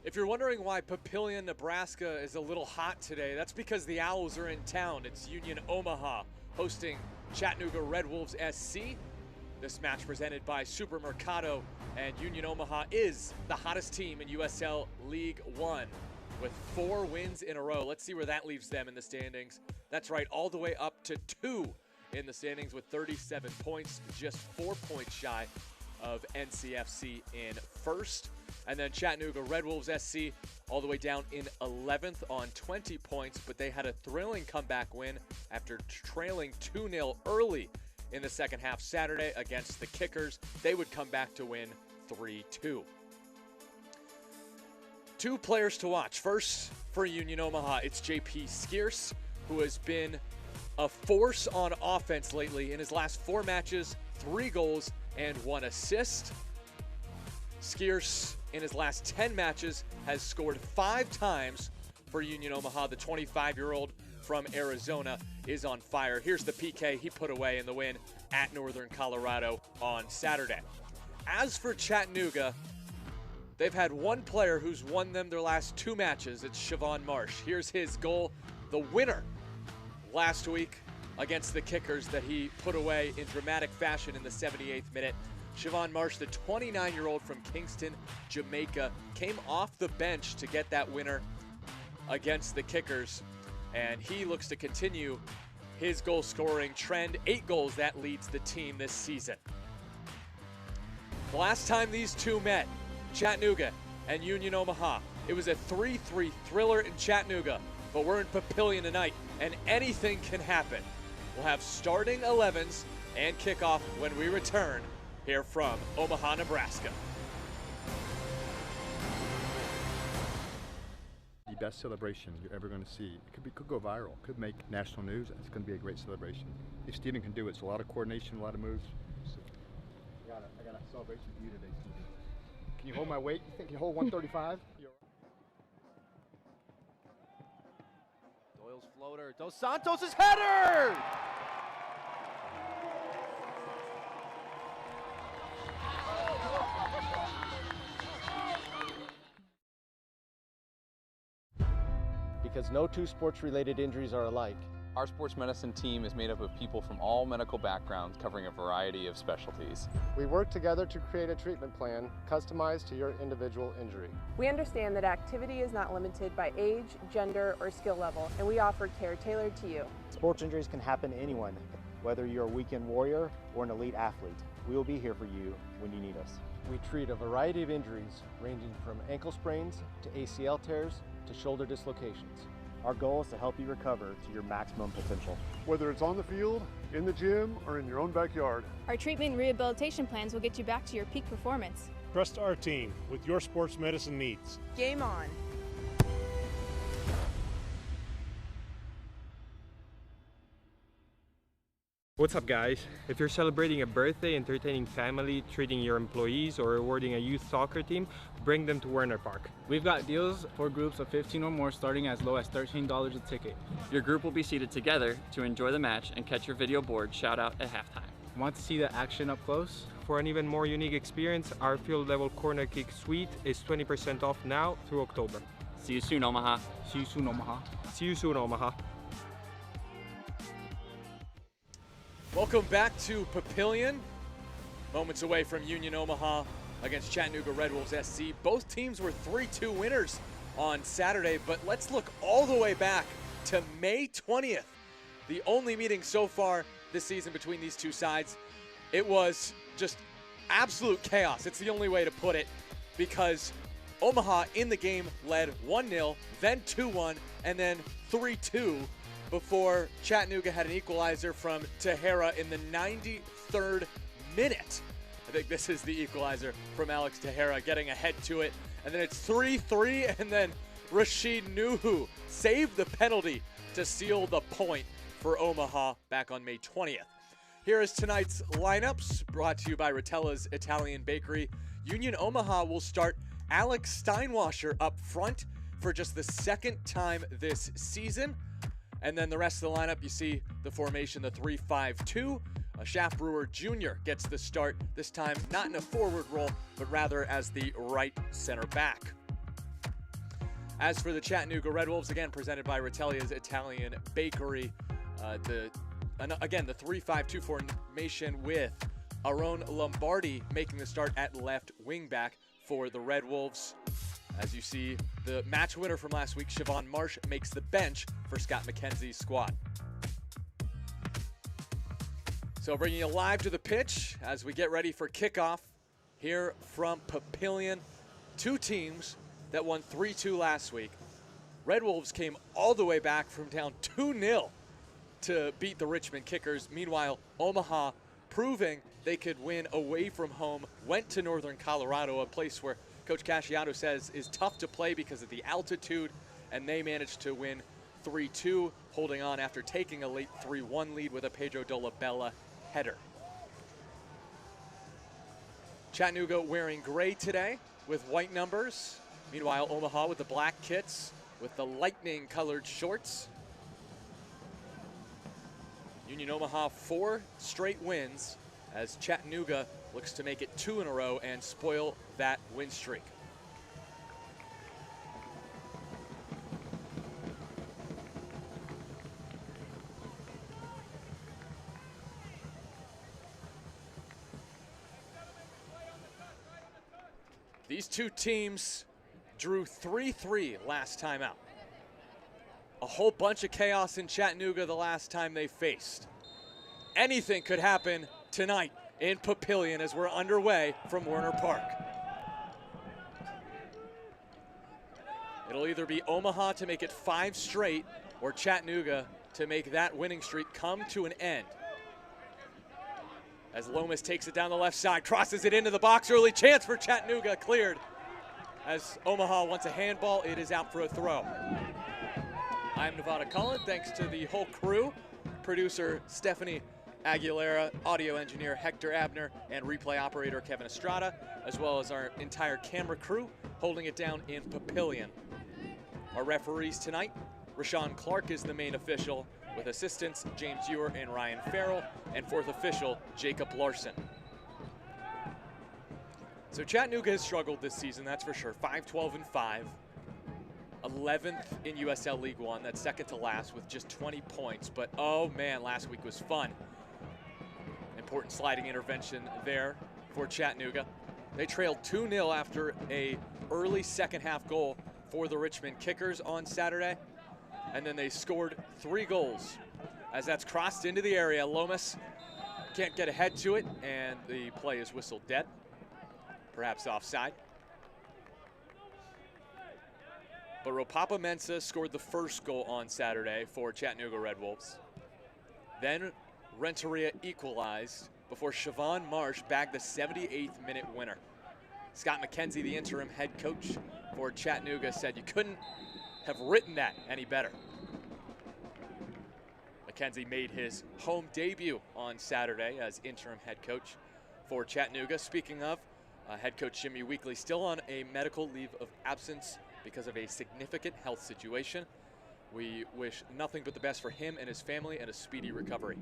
If you're wondering why Papillion, Nebraska is a little hot today, that's because the Owls are in town. It's Union Omaha hosting Chattanooga Red Wolves SC. This match presented by Supermercado, and Union Omaha is the hottest team in USL League One with 4 wins in a row. Let's see where that leaves them in the standings. That's right, all the way up to 2 in the standings with 37 points, just 4 points shy of NCFC in first. And then Chattanooga Red Wolves SC all the way down in 11th on 20 points, but they had a thrilling comeback win after trailing 2-0 early in the second half Saturday against the Kickers. They would come back to win 3-2. 2 players to watch. First, for Union Omaha, it's JP Skierce, who has been a force on offense lately. In his last 4 matches, 3 goals and 1 assist. Skierce, in his last 10 matches, has scored 5 times for Union Omaha. The 25-year-old from Arizona is on fire. Here's the PK he put away in the win at Northern Colorado on Saturday. As for Chattanooga, they've had one player who's won them their last 2 matches. It's Siobhan Marsh. Here's his goal, the winner last week against the Kickers that he put away in dramatic fashion in the 78th minute. Siobhan Marsh, the 29-year-old from Kingston, Jamaica, came off the bench to get that winner against the Kickers, and he looks to continue his goal-scoring trend. 8 goals, that leads the team this season. The last time these two met, Chattanooga and Union Omaha, it was a 3-3 thriller in Chattanooga, but we're in Papillion tonight, and anything can happen. We'll have starting 11s and kickoff when we return here from Omaha, Nebraska. The best celebration you're ever going to see. It could go viral, could make national news. It's going to be a great celebration. If Steven can do it, it's a lot of coordination, a lot of moves. So, I got a celebration for you today, Steven. Can you hold my weight? You think you hold 135? Doyle's floater, Dos Santos' header! Because no 2 sports-related injuries are alike. Our sports medicine team is made up of people from all medical backgrounds covering a variety of specialties. We work together to create a treatment plan customized to your individual injury. We understand that activity is not limited by age, gender, or skill level, and we offer care tailored to you. Sports injuries can happen to anyone, whether you're a weekend warrior or an elite athlete. We will be here for you when you need us. We treat a variety of injuries ranging from ankle sprains to ACL tears to shoulder dislocations. Our goal is to help you recover to your maximum potential. Whether it's on the field, in the gym, or in your own backyard. Our treatment and rehabilitation plans will get you back to your peak performance. Trust our team with your sports medicine needs. Game on. What's up, guys? If you're celebrating a birthday, entertaining family, treating your employees, or rewarding a youth soccer team, bring them to Werner Park. We've got deals for groups of 15 or more starting as low as $13 a ticket. Your group will be seated together to enjoy the match and catch your video board shout out at halftime. Want to see the action up close? For an even more unique experience, our field level corner kick suite is 20% off now through October. See you soon, Omaha. See you soon, Omaha. See you soon, Omaha. Welcome back to Papillion. Moments away from Union Omaha against Chattanooga Red Wolves SC. Both teams were 3-2 winners on Saturday, but let's look all the way back to May 20th. The only meeting so far this season between these two sides. It was just absolute chaos. It's the only way to put it, because Omaha in the game led 1-0, then 2-1, and then 3-2 before Chattanooga had an equalizer from Tejera in the 93rd minute. I think this is the equalizer from Alex Tejera, getting ahead to it. And then it's 3-3, and then Rashid Nuhu saved the penalty to seal the point for Omaha back on May 20th. Here is tonight's lineups, brought to you by Rotella's Italian Bakery. Union Omaha will start Alex Steinwasser up front for just the 2nd time this season. And then the rest of the lineup, you see the formation, the 3-5-2. Shaft Brewer Jr. gets the start, this time not in a forward role, but rather as the right center back. As for the Chattanooga Red Wolves, again presented by Rotelia's Italian Bakery, again the 3-5-2 formation with Aaron Lombardi making the start at left wingback for the Red Wolves. As you see, the match winner from last week, Siobhan Marsh, makes the bench for Scott McKenzie's squad. So bringing you live to the pitch as we get ready for kickoff here from Papillion. Two teams that won 3-2 last week. Red Wolves came all the way back from down 2-0 to beat the Richmond Kickers. Meanwhile, Omaha, proving they could win away from home, went to Northern Colorado, a place where Coach Casciato says is tough to play because of the altitude, and they managed to win 3-2, holding on after taking a late 3-1 lead with a Pedro Dolabella header. Chattanooga wearing gray today with white numbers. Meanwhile, Omaha with the black kits with the lightning colored shorts. Union Omaha 4 straight wins as Chattanooga looks to make it 2 in a row and spoil that win streak. These two teams drew 3-3 last time out. A whole bunch of chaos in Chattanooga the last time they faced. Anything could happen tonight in Papillion as we're underway from Werner Park. It'll either be Omaha to make it 5 straight or Chattanooga to make that winning streak come to an end. As Lomas takes it down the left side, crosses it into the box. Early chance for Chattanooga, cleared. As Omaha wants a handball, it is out for a throw. I'm Nevada Cullen, thanks to the whole crew, producer Stephanie Aguilera, audio engineer Hector Abner, and replay operator Kevin Estrada, as well as our entire camera crew holding it down in Papillion. Our referees tonight, Rashawn Clark is the main official, with assistants James Ewer and Ryan Farrell, and fourth official Jacob Larson. So Chattanooga has struggled this season, that's for sure. 5-12-5, 11th in USL League One, that's second to last with just 20 points. But oh man, last week was fun. Important sliding intervention there for Chattanooga. They trailed 2-0 after a early second half goal for the Richmond Kickers on Saturday. And then they scored 3 goals. As that's crossed into the area, Lomas can't get ahead to it, and the play is whistled dead. Perhaps offside. But Ropapa Mensah scored the first goal on Saturday for Chattanooga Red Wolves. Then Renteria equalized before Siobhan Marsh bagged the 78th minute winner. Scott McKenzie, the interim head coach for Chattanooga, said you couldn't have written that any better. McKenzie made his home debut on Saturday as interim head coach for Chattanooga. Speaking of, head coach Jimmy Weekly still on a medical leave of absence because of a significant health situation. We wish nothing but the best for him and his family and a speedy recovery.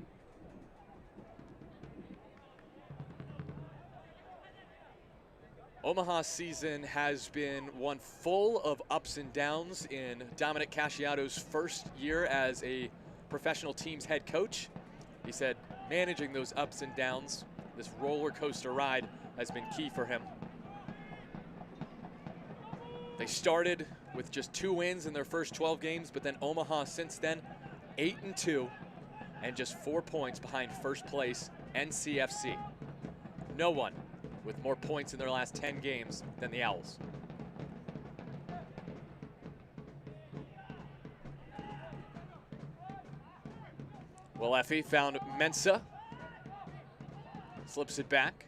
Omaha's season has been one full of ups and downs in Dominic Casciato's first year as a professional team's head coach. He said managing those ups and downs, this roller coaster ride, has been key for him. They started with just 2 wins in their first 12 games, but then Omaha since then 8-2 and just 4 points behind first place NCFC. No one with more points in their last 10 games than the Owls. Well, Effie found Mensah, slips it back,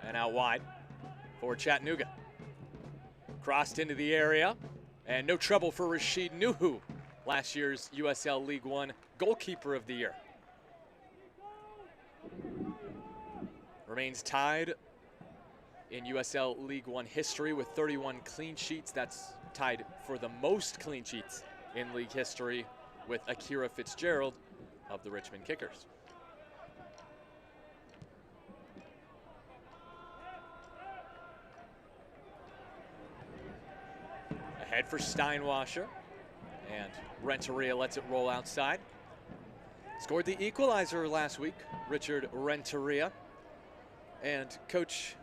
and out wide for Chattanooga. Crossed into the area, and no trouble for Rashid Nuhu, last year's USL League One goalkeeper of the year. Remains tied in USL League One history with 31 clean sheets. That's tied for the most clean sheets in league history with Akira Fitzgerald of the Richmond Kickers. Head for Steinwasser. And Renteria lets it roll outside. Scored the equalizer last week, Richard Renteria. And coach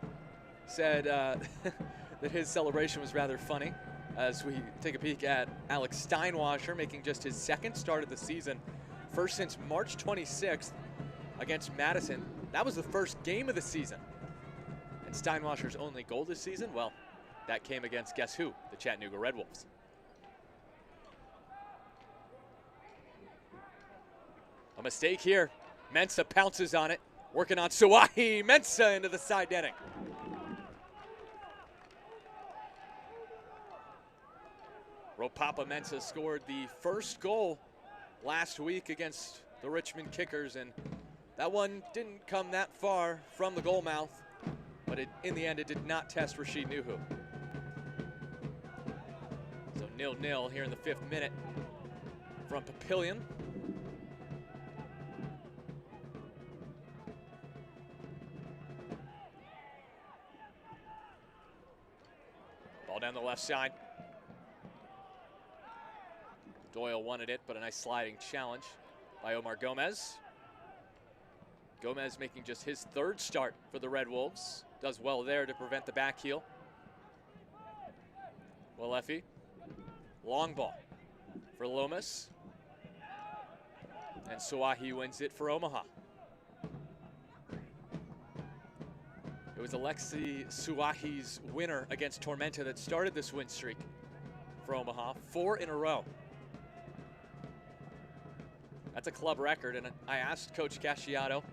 said that his celebration was rather funny as we take a peek at Alex Steinwasser making just his second start of the season, first since March 26th against Madison. That was the first game of the season. And Steinwasser's only goal this season, well, that came against guess who? The Chattanooga Red Wolves. A mistake here. Mensah pounces on it, working on Suwahi. Mensah into the side netting. Ropapa Mensah scored the first goal last week against the Richmond Kickers, and that one didn't come that far from the goal mouth, but in the end it did not test Rashid Nuhu. So 0-0 here in the 5th minute from Papillion. Ball down the left side. Doyle wanted it, but a nice sliding challenge by Omar Gomez. Gomez making just his 3rd start for the Red Wolves. Does well there to prevent the back heel. Walefi. Long ball for Lomas. And Suwahi wins it for Omaha. It was Alexi Suwahi's winner against Tormenta that started this win streak for Omaha. 4 in a row. That's a club record, and I asked Coach Casciato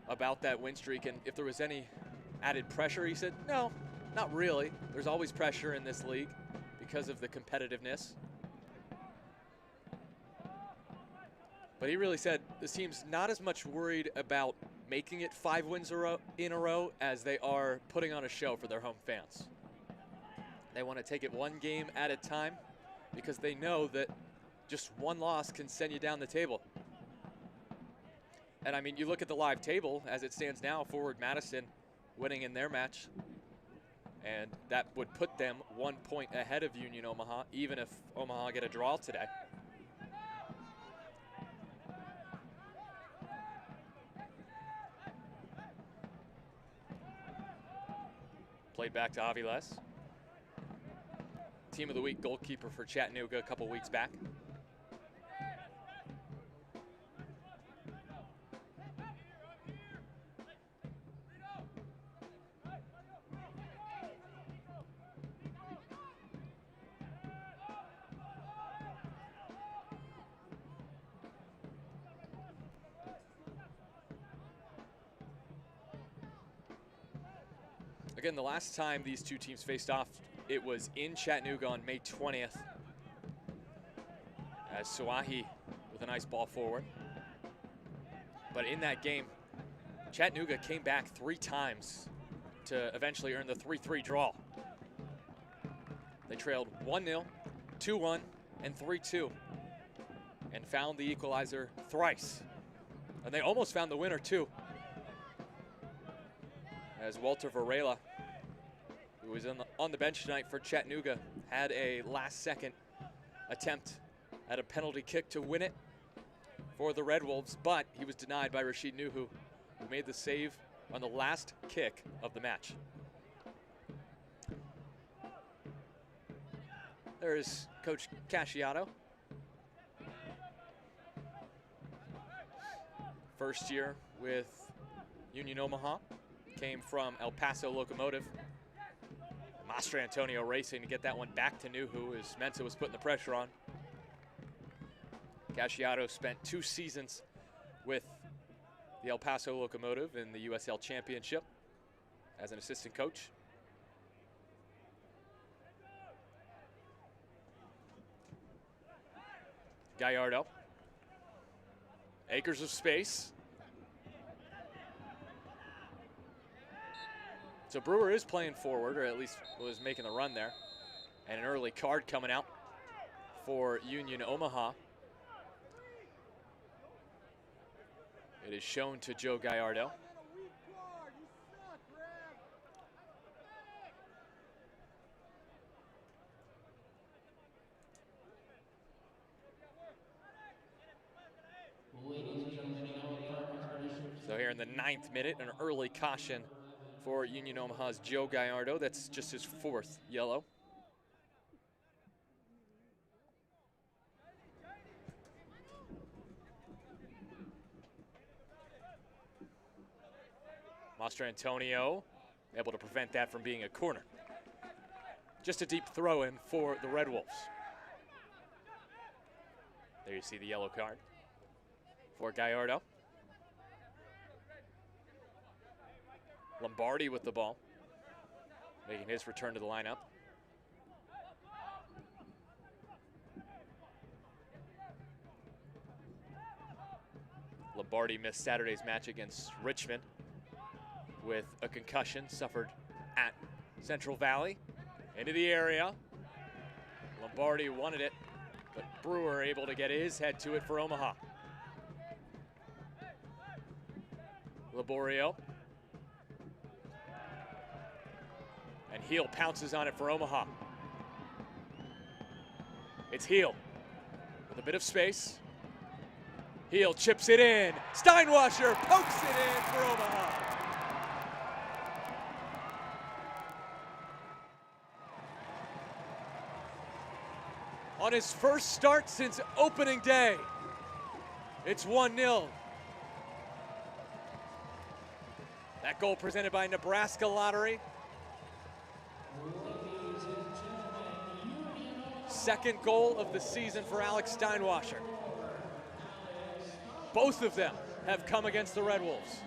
about that win streak and if there was any added pressure. He said, no, not really. There's always pressure in this league because of the competitiveness. But he really said this team's not as much worried about making it 5 wins in a row as they are putting on a show for their home fans. They want to take it one game at a time because they know that just one loss can send you down the table. And I mean, you look at the live table as it stands now, Forward Madison winning in their match, and that would put them 1 point ahead of Union Omaha, even if Omaha get a draw today. Played back to Aviles. Team of the Week goalkeeper for Chattanooga a couple weeks back. Again, the last time these two teams faced off, it was in Chattanooga on May 20th. As Suwahi with a nice ball forward. But in that game, Chattanooga came back 3 times to eventually earn the 3-3 draw. They trailed 1-0, 2-1, and 3-2, and found the equalizer thrice. And they almost found the winner too, as Walter Varela, who was on the bench tonight for Chattanooga, had a last-second attempt at a penalty kick to win it for the Red Wolves, but he was denied by Rashid Nuhu, who made the save on the last kick of the match. There is Coach Casciato. First year with Union Omaha. Came from El Paso Locomotive. Mastra Antonio racing to get that one back to Nuhu as Mensah was putting the pressure on. Casciato spent 2 seasons with the El Paso Locomotive in the USL Championship as an assistant coach. Gallardo. Acres of space. So Brewer is playing forward, or at least was making the run there. And an early card coming out for Union Omaha. It is shown to Joe Gallardo. So here in the 9th minute, an early caution for Union Omaha's Joe Gallardo. That's just his 4th yellow. Master Antonio able to prevent that from being a corner. Just a deep throw in for the Red Wolves. There you see the yellow card for Gallardo. Lombardi with the ball, making his return to the lineup. Lombardi missed Saturday's match against Richmond with a concussion suffered at Central Valley. Into the area. Lombardi wanted it, but Brewer able to get his head to it for Omaha. Laborio. And Heel pounces on it for Omaha. It's Heel with a bit of space. Heel chips it in. Steinwasser pokes it in for Omaha. On his first start since opening day, it's 1-0. That goal presented by Nebraska Lottery. Second goal of the season for Alex Steinwasser. Both of them have come against the Red Wolves.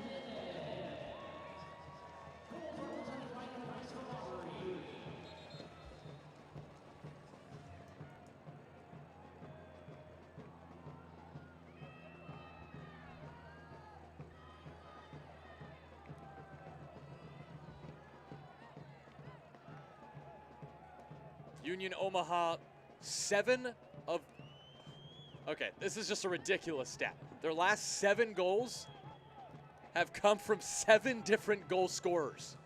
Union Omaha, okay, this is just a ridiculous stat. Their last 7 goals have come from 7 different goal scorers.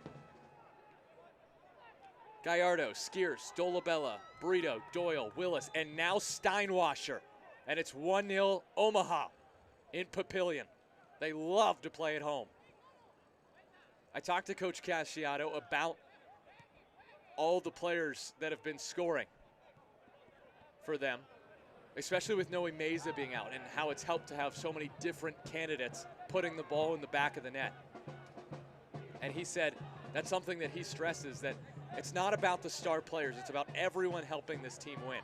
Gallardo, Skierce, Dolabella, Brito, Doyle, Willis, and now Steinwasser. And it's 1-0 Omaha in Papillion. They love to play at home. I talked to Coach Casciato about all the players that have been scoring for them, especially with Noe Meza being out, and how it's helped to have so many different candidates putting the ball in the back of the net. And he said that's something that he stresses, that it's not about the star players, it's about everyone helping this team win.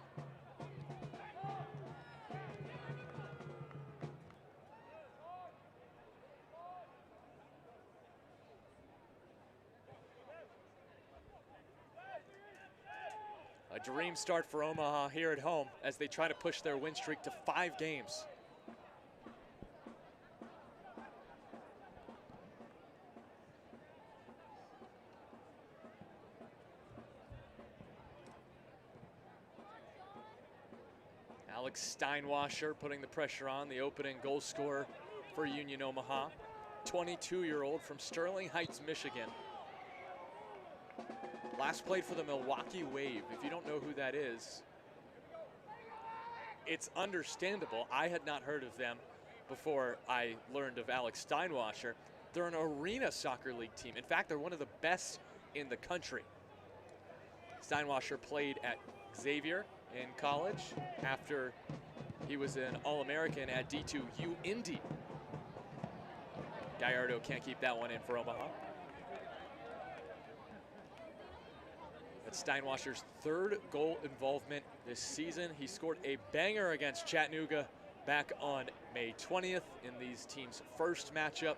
A dream start for Omaha here at home as they try to push their win streak to 5 games. Alex Steinwasser putting the pressure on, the opening goal scorer for Union Omaha. 22-year-old from Sterling Heights, Michigan. Last played for the Milwaukee Wave. If you don't know who that is, it's understandable. I had not heard of them before I learned of Alex Steinwasser. They're an arena soccer league team. In fact, they're one of the best in the country. Steinwasser played at Xavier in college after he was an All-American at D2U Indy. Gallardo can't keep that one in for Omaha. That's Steinwasser's 3rd goal involvement this season. He scored a banger against Chattanooga back on May 20th in these teams' first matchup.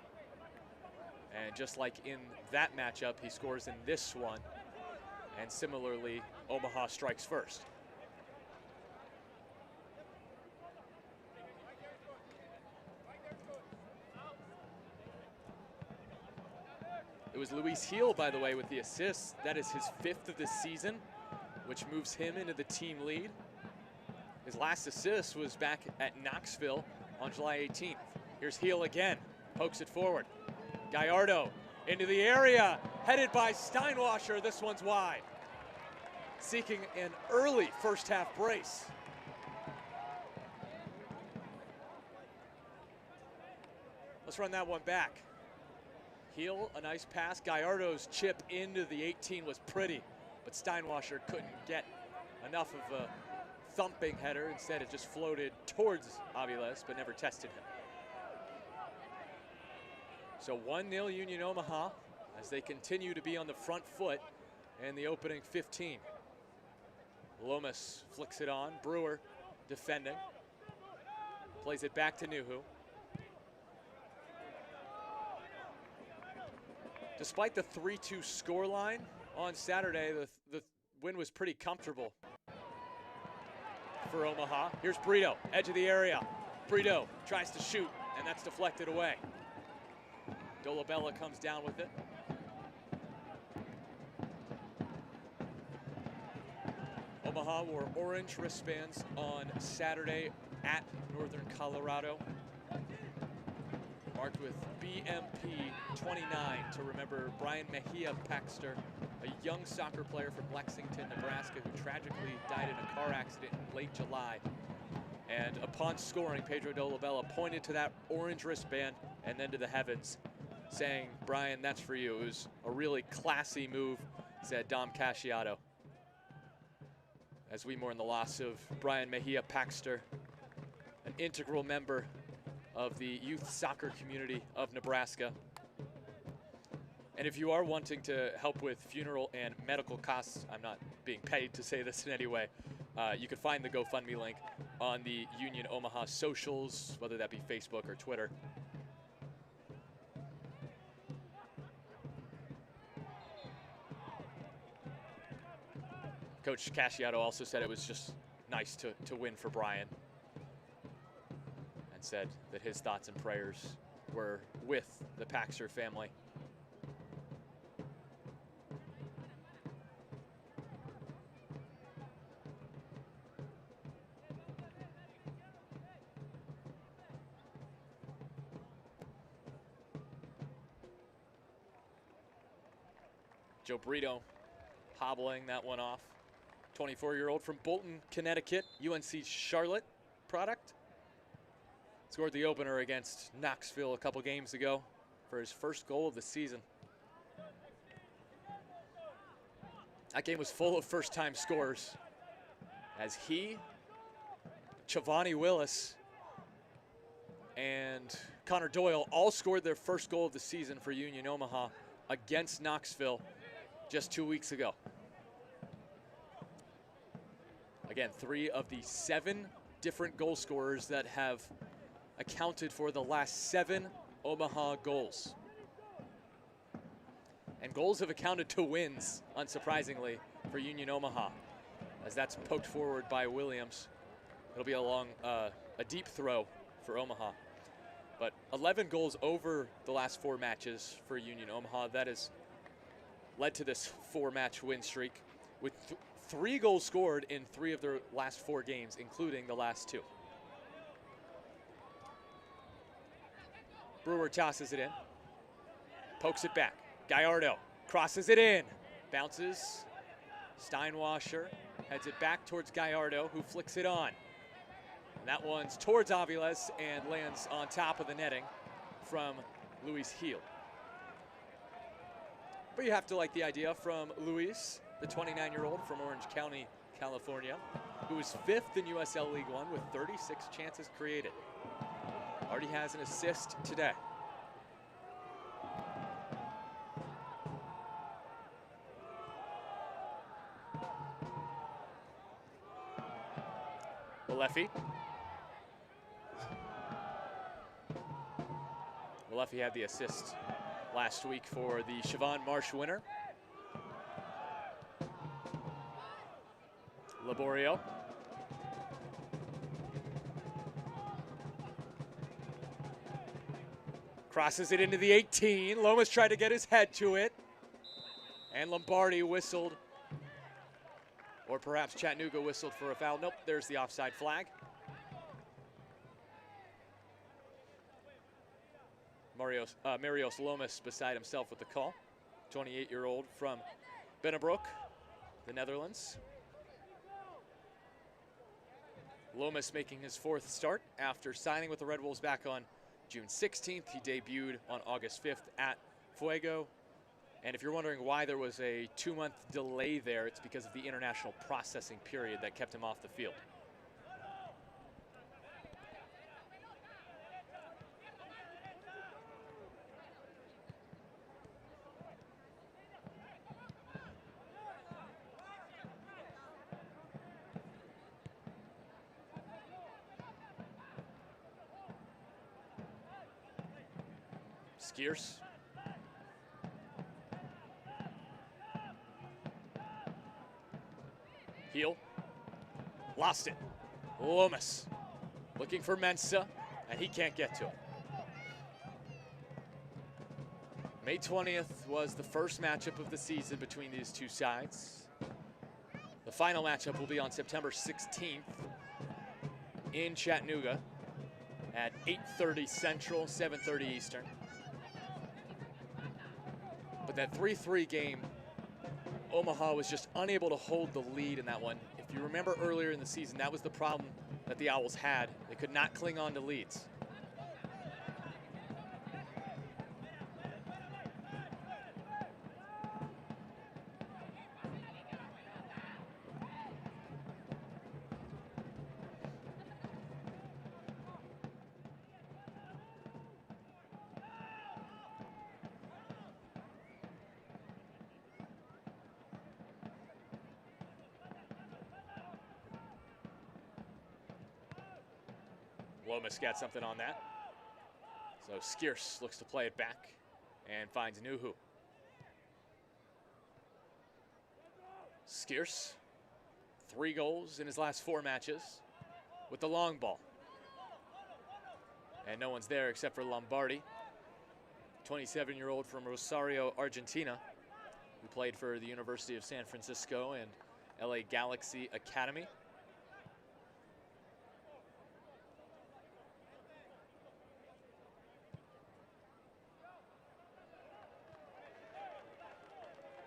And just like in that matchup, he scores in this one. And similarly, Omaha strikes first. It was Luis Heel, by the way, with the assists. That is his 5th of the season, which moves him into the team lead. His last assist was back at Knoxville on July 18th. Here's Heel again, pokes it forward. Gallardo into the area, headed by Steinwasser. This one's wide. Seeking an early first half brace. Let's run that one back. Heel, a nice pass. Gallardo's chip into the 18 was pretty, but Steinwasser couldn't get enough of a thumping header. Instead, it just floated towards Aviles, but never tested him. So 1-0 Union Omaha as they continue to be on the front foot in the opening 15. Lomas flicks it on. Brewer defending. Plays it back to Nuhu. Despite the 3-2 scoreline on Saturday, the win was pretty comfortable for Omaha. Here's Brito, edge of the area. Brito tries to shoot, and that's deflected away. Dolabella comes down with it. Omaha wore orange wristbands on Saturday at Northern Colorado, marked with BMP 29 to remember Brian Mejia Paxter, a young soccer player from Lexington, Nebraska, who tragically died in a car accident in late July. And upon scoring, Pedro Dolabella pointed to that orange wristband and then to the heavens, saying, "Brian, that's for you." It was a really classy move, said Dom Casciato, as we mourn the loss of Brian Mejia Paxter, an integral member of the youth soccer community of Nebraska. And if you are wanting to help with funeral and medical costs, I'm not being paid to say this in any way, you can find the GoFundMe link on the Union Omaha socials, whether that be Facebook or Twitter. Coach Casciato also said it was just nice to win for Brian, and said that his thoughts and prayers were with the Paxter family. Joe Brito hobbling that one off. 24-year-old from Bolton, Connecticut, UNC Charlotte product. Scored the opener against Knoxville a couple games ago for his first goal of the season. That game was full of first-time scorers, as he, Chavani Willis, and Connor Doyle all scored their first goal of the season for Union Omaha against Knoxville just 2 weeks ago. Again, 3 of the 7 different goal scorers that have accounted for the last 7 Omaha goals. And goals have accounted to wins, unsurprisingly, for Union Omaha, as that's poked forward by Williams. It'll be a deep throw for Omaha. But 11 goals over the last 4 matches for Union Omaha. That has led to this 4-match win streak, with 3 goals scored in 3 of their last 4 games, including the last 2. Brewer tosses it in, pokes it back. Gallardo crosses it in, bounces. Steinwasser heads it back towards Gallardo, who flicks it on. And that one's towards Aviles and lands on top of the netting from Luis Heel. But you have to like the idea from Luis, the 29-year-old from Orange County, California, who is 5th in USL League One with 36 chances created. Already has an assist today. Walefi had the assist last week for the Siobhan Marsh winner. Laborio. Crosses it into the 18. Lomas tried to get his head to it. And Lombardi whistled. Or perhaps Chattanooga whistled for a foul. Nope, there's the offside flag. Marios Lomas beside himself with the call. 28-year-old from Bennebroek, the Netherlands. Lomas making his 4th start after signing with the Red Wolves back on June 16th. He debuted on August 5th at Fuego. And if you're wondering why there was a 2-month delay there, it's because of the international processing period that kept him off the field. Skiers. Heel. Lost it. Lomas looking for Mensah, and he can't get to it. May 20th was the first matchup of the season between these two sides. The final matchup will be on September 16th in Chattanooga at 8:30 Central, 7:30 Eastern. But that 3-3 game, Omaha was just unable to hold the lead in that one. If you remember earlier in the season, that was the problem that the Owls had. They could not cling on to leads. Lomas got something on that. So Skierce looks to play it back and finds Nuhu. Skierce, 3 goals in his last 4 matches with the long ball. And no one's there except for Lombardi, 27-year-old from Rosario, Argentina, who played for the University of San Francisco and LA Galaxy Academy.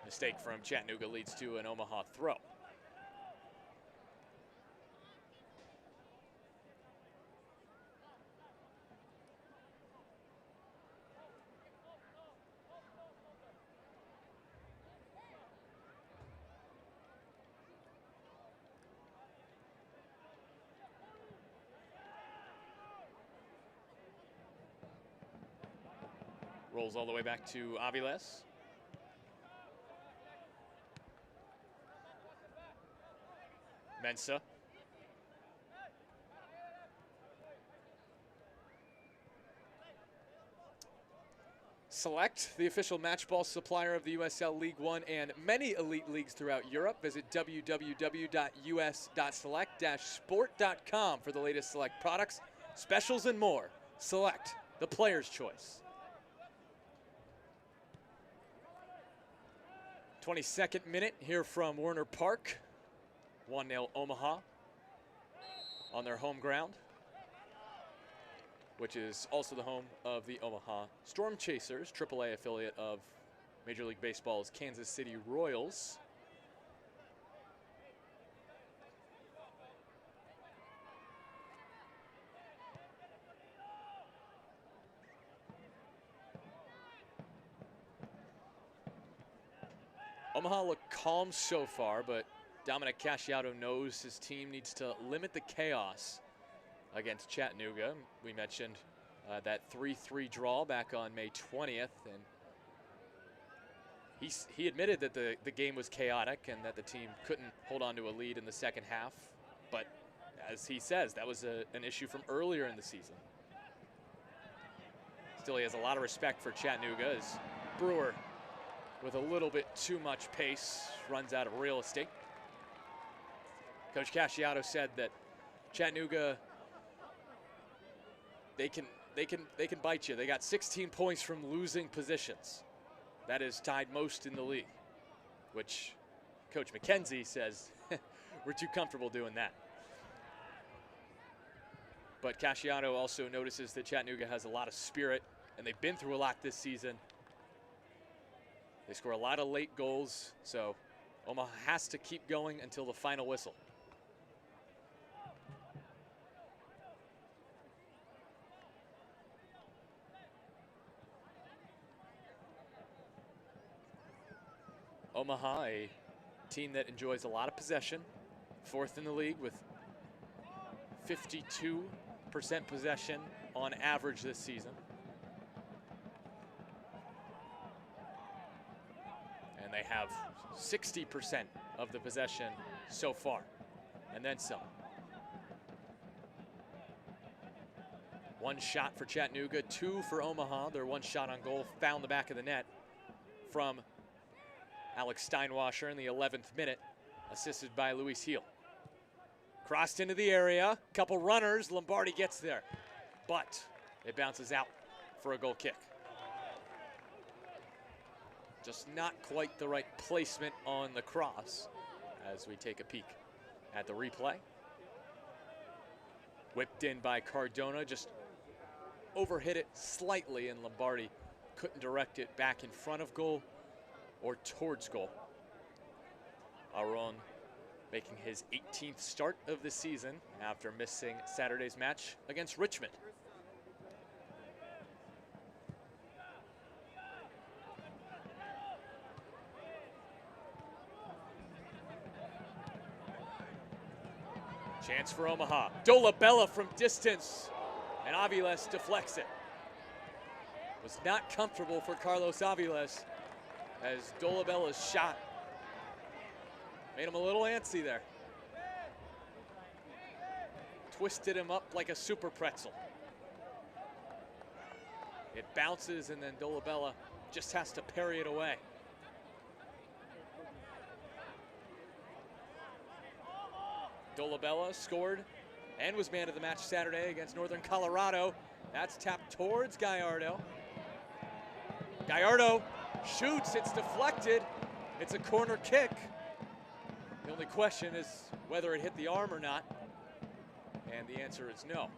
Mistake from Chattanooga leads to an Omaha throw. Rolls all the way back to Aviles. Mensah. Select, the official match ball supplier of the USL League One and many elite leagues throughout Europe. Visit www.us.select-sport.com for the latest Select products, specials, and more. Select, the player's choice. 22nd minute here from Werner Park. 1-0 Omaha on their home ground, which is also the home of the Omaha Storm Chasers, AAA affiliate of Major League Baseball's Kansas City Royals. Omaha looked calm so far, but Dominic Casciato knows his team needs to limit the chaos against Chattanooga. We mentioned that 3-3 draw back on May 20th, and he admitted that the game was chaotic and that the team couldn't hold on to a lead in the second half. But as he says, that was an issue from earlier in the season. Still, he has a lot of respect for Chattanooga as Brewer, with a little bit too much pace, runs out of real estate. Coach Casciato said that Chattanooga, they can bite you. They got 16 points from losing positions. That is tied most in the league, which Coach McKenzie says we're too comfortable doing that. But Casciato also notices that Chattanooga has a lot of spirit, and they've been through a lot this season. They score a lot of late goals, so Omaha has to keep going until the final whistle. Omaha, a team that enjoys a lot of possession, 4th in the league with 52% possession on average this season. And they have 60% of the possession so far, and then some. One shot for Chattanooga, 2 for Omaha. Their one shot on goal found the back of the net from Alex Steinwasser in the 11th minute, assisted by Luis Heel. Crossed into the area, couple runners, Lombardi gets there, but it bounces out for a goal kick. Just not quite the right placement on the cross as we take a peek at the replay. Whipped in by Cardona, just overhit it slightly, and Lombardi couldn't direct it back in front of goal or towards goal. Aron making his 18th start of the season after missing Saturday's match against Richmond. Chance for Omaha. Dolabella from distance, and Aviles deflects it. Was not comfortable for Carlos Aviles as Dolabella's shot made him a little antsy there. Twisted him up like a super pretzel. It bounces, and then Dolabella just has to parry it away. Dolabella scored and was man of the match Saturday against Northern Colorado. That's tapped towards Gallardo. Gallardo shoots, it's deflected. It's a corner kick. The only question is whether it hit the arm or not, and the answer is no.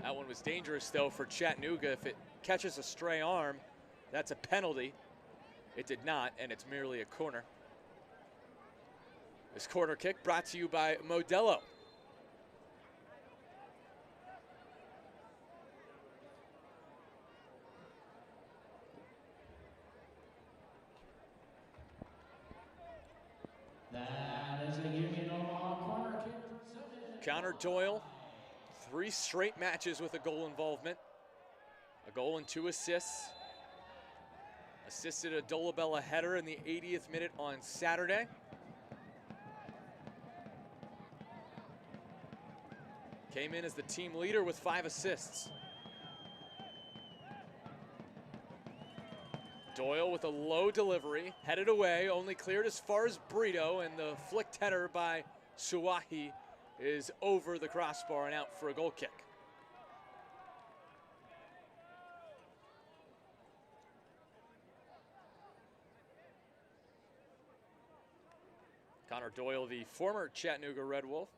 That one was dangerous though for Chattanooga. If it catches a stray arm, that's a penalty. It did not, and it's merely a corner. This corner kick brought to you by Modelo. That is a Union Omaha corner kick. Connor Doyle, 3 straight matches with a goal involvement. A goal and 2 assists. Assisted a Dolabella header in the 80th minute on Saturday. Came in as the team leader with 5 assists. Doyle with a low delivery, headed away, only cleared as far as Brito, and the flicked header by Suwahi is over the crossbar and out for a goal kick. Connor Doyle, the former Chattanooga Red Wolf.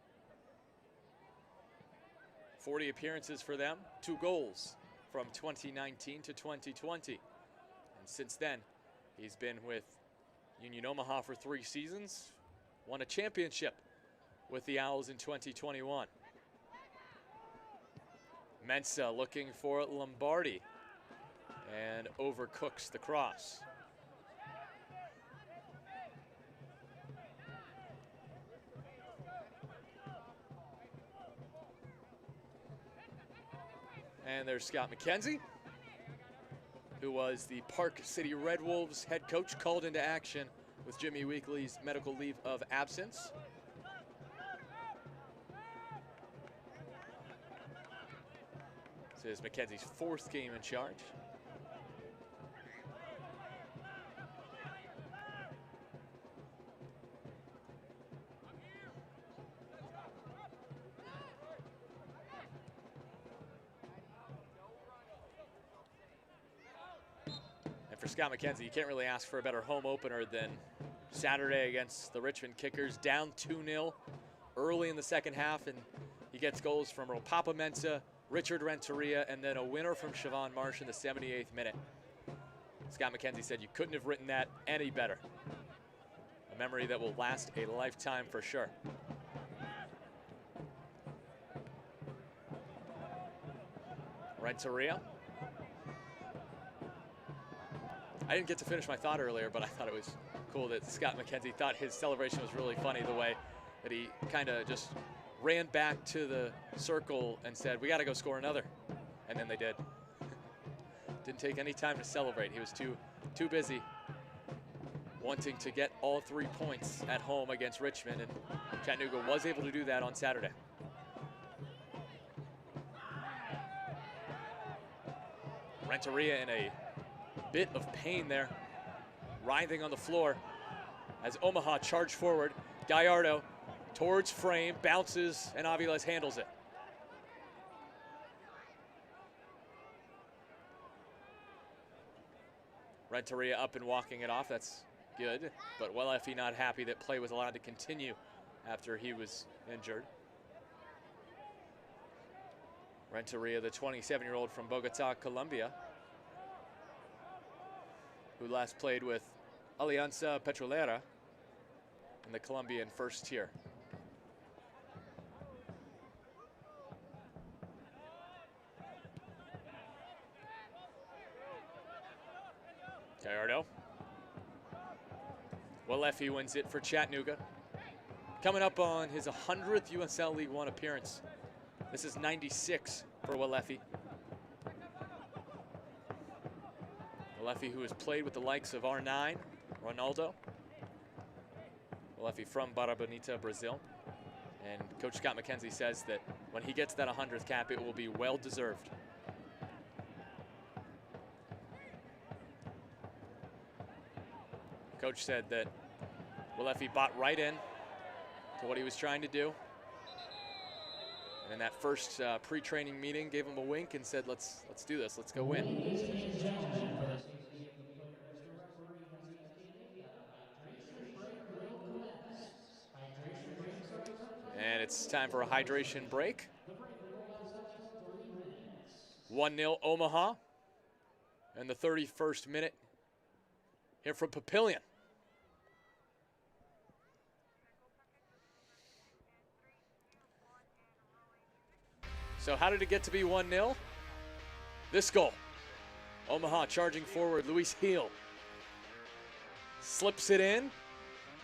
40 appearances for them, 2 goals from 2019 to 2020. And since then, he's been with Union Omaha for 3 seasons, won a championship with the Owls in 2021. Mensa looking for Lombardi and overcooks the cross. And there's Scott McKenzie, who was the Park City Red Wolves head coach, called into action with Jimmy Weekly's medical leave of absence. This is McKenzie's 4th game in charge. For Scott McKenzie, you can't really ask for a better home opener than Saturday against the Richmond Kickers, down 2-0 early in the second half, and he gets goals from Papa Mensa, Richard Renteria, and then a winner from Siobhan Marsh in the 78th minute. Scott McKenzie said you couldn't have written that any better. A memory that will last a lifetime for sure. Renteria. I didn't get to finish my thought earlier, but I thought it was cool that Scott McKenzie thought his celebration was really funny, the way that he kind of just ran back to the circle and said, "We got to go score another." And then they did. Didn't take any time to celebrate. He was too busy wanting to get all 3 points at home against Richmond, and Chattanooga was able to do that on Saturday. Renteria in a bit of pain there, writhing on the floor as Omaha charged forward. Gallardo towards frame, bounces, and Aviles handles it. Renteria up and walking it off. That's good, but Wellefi not happy that play was allowed to continue after he was injured. Renteria, the 27-year-old from Bogota, Colombia, who last played with Alianza Petrolera in the Colombian first tier. Gallardo. Wellefi wins it for Chattanooga. Coming up on his 100th USL League One appearance. This is 96 for Wellefi. Wellefi, who has played with the likes of R9, Ronaldo. Wellefi from Barra Bonita, Brazil. And Coach Scott McKenzie says that when he gets that 100th cap, it will be well-deserved. Coach said that Wellefi bought right in to what he was trying to do. And in that first pre-training meeting, gave him a wink and said, let's do this, let's go win. And it's time for a hydration break. 1-0 Omaha in the 31st minute here from Papillion. So how did it get to be 1-0? This goal. Omaha charging forward, Luis Heel. Slips it in.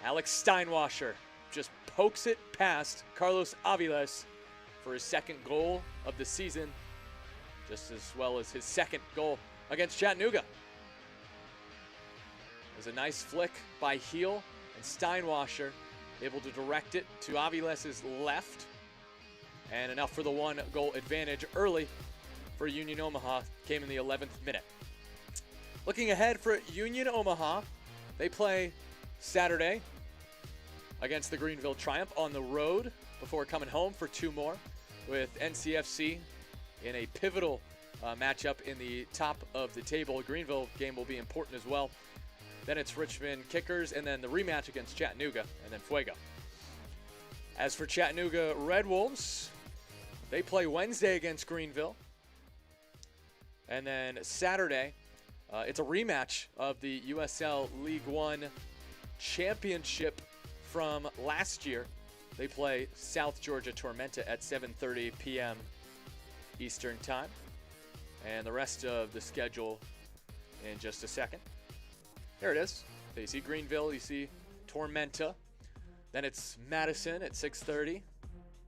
Alex Steinwasser just pokes it past Carlos Aviles for his second goal of the season, just as well as his second goal against Chattanooga. It was a nice flick by Heel, and Steinwasser able to direct it to Aviles' left. And enough for the 1-goal advantage early for Union Omaha came in the 11th minute. Looking ahead for Union Omaha, they play Saturday against the Greenville Triumph on the road before coming home for 2 more with NCFC in a pivotal matchup in the top of the table. Greenville game will be important as well. Then it's Richmond Kickers, and then the rematch against Chattanooga, and then Fuego. As for Chattanooga Red Wolves, they play Wednesday against Greenville. And then Saturday, it's a rematch of the USL League One Championship from last year. They play South Georgia Tormenta at 7:30 p.m. Eastern Time. And the rest of the schedule in just a second. There it is. So you see Greenville, you see Tormenta. Then it's Madison at 6:30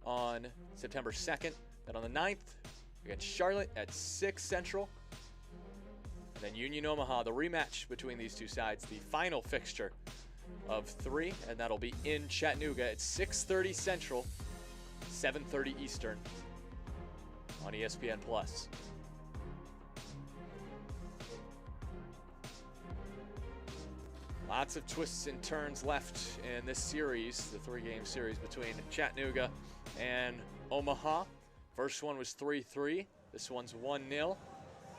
on September 2nd. Then on the 9th, against Charlotte at 6 Central. And then Union Omaha, the rematch between these two sides, the final fixture of 3, and that'll be in Chattanooga at 6:30 Central, 7:30 Eastern on ESPN+. Lots of twists and turns left in this series, the 3-game series between Chattanooga and Omaha. First one was 3-3. This one's 1-0.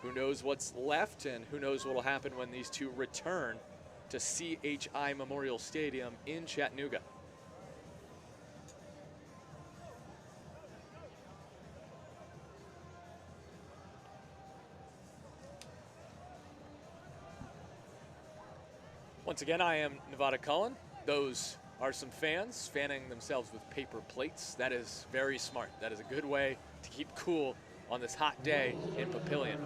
Who knows what's left, and who knows what will happen when these two return to CHI Memorial Stadium in Chattanooga. Once again, I am Nevada Cullen. Those are some fans fanning themselves with paper plates. That is very smart. That is a good way to keep cool on this hot day in Papillion.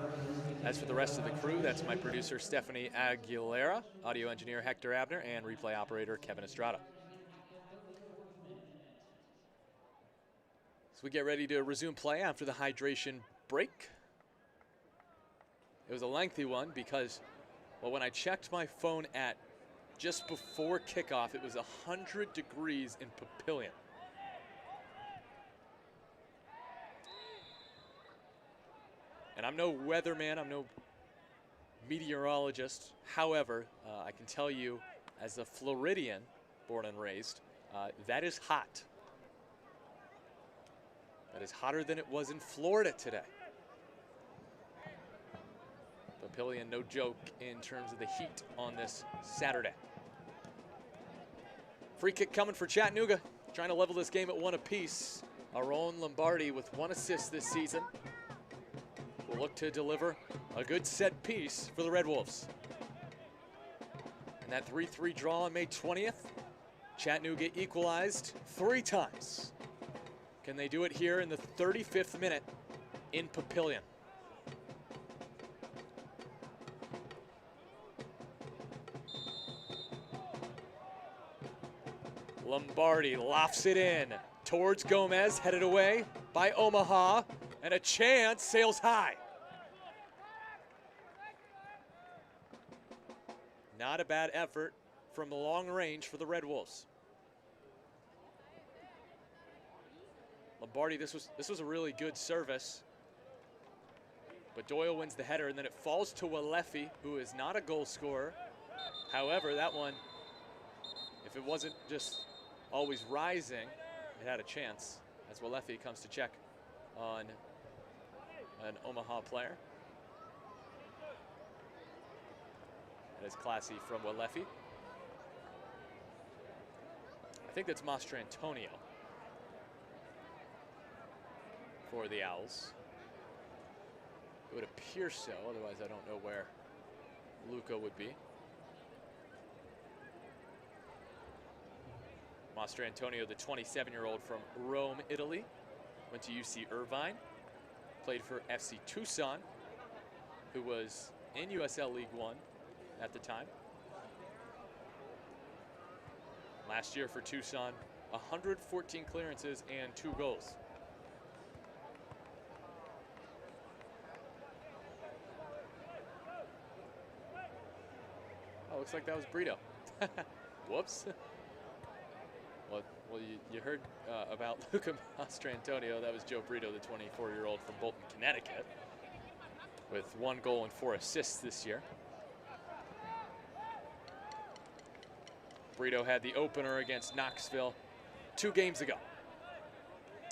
As for the rest of the crew, that's my producer, Stephanie Aguilera, audio engineer, Hector Abner, and replay operator, Kevin Estrada. So we get ready to resume play after the hydration break. It was a lengthy one because, well, when I checked my phone at just before kickoff, it was 100 degrees in Papillion. And I'm no weatherman, I'm no meteorologist. However, I can tell you, as a Floridian, born and raised, that is hot. That is hotter than it was in Florida today. Papillion, no joke in terms of the heat on this Saturday. Free kick coming for Chattanooga, trying to level this game at 1 apiece. Aaron Lombardi with 1 assist this season will look to deliver a good set piece for the Red Wolves. And that 3-3 draw on May 20th, Chattanooga equalized 3 times. Can they do it here in the 35th minute in Papillion? Lombardi lofts it in towards Gomez, headed away by Omaha, and a chance sails high. Not a bad effort from long range for the Red Wolves. Lombardi, this was a really good service, but Doyle wins the header, and then it falls to Walefi, who is not a goal scorer. However, that one, if it wasn't just always rising, it had a chance, as Walefi comes to check on an Omaha player. That is classy from Walefi. I think that's Mastrantonio for the Owls. It would appear so, otherwise I don't know where Luca would be. Mastrantonio, the 27-year-old from Rome, Italy, went to UC Irvine, played for FC Tucson, who was in USL League One at the time. Last year for Tucson, 114 clearances and 2 goals. Oh, looks like that was Brito. Whoops. Well, you heard about Luca Mastrantonio. That was Joe Brito, the 24-year-old from Bolton, Connecticut, with 1 goal and 4 assists this year. Brito had the opener against Knoxville 2 games ago,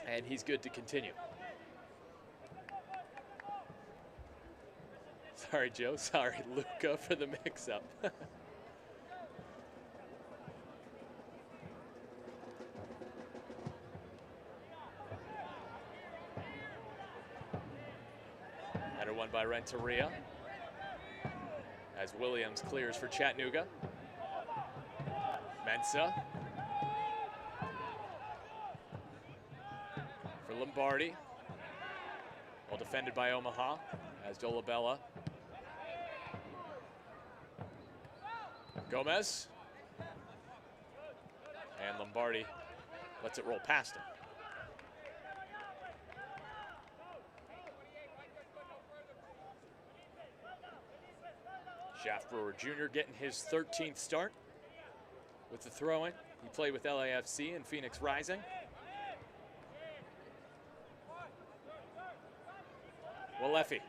and he's good to continue. Sorry, Joe. Sorry, Luca, for the mix-up. Header won by Renteria, as Williams clears for Chattanooga. Mensah for Lombardi. Well defended by Omaha, as Dolabella. Gomez. And Lombardi lets it roll past him. Schaffbrewer Jr. getting his 13th start with the throw-in. He played with LAFC and Phoenix Rising. Walefi.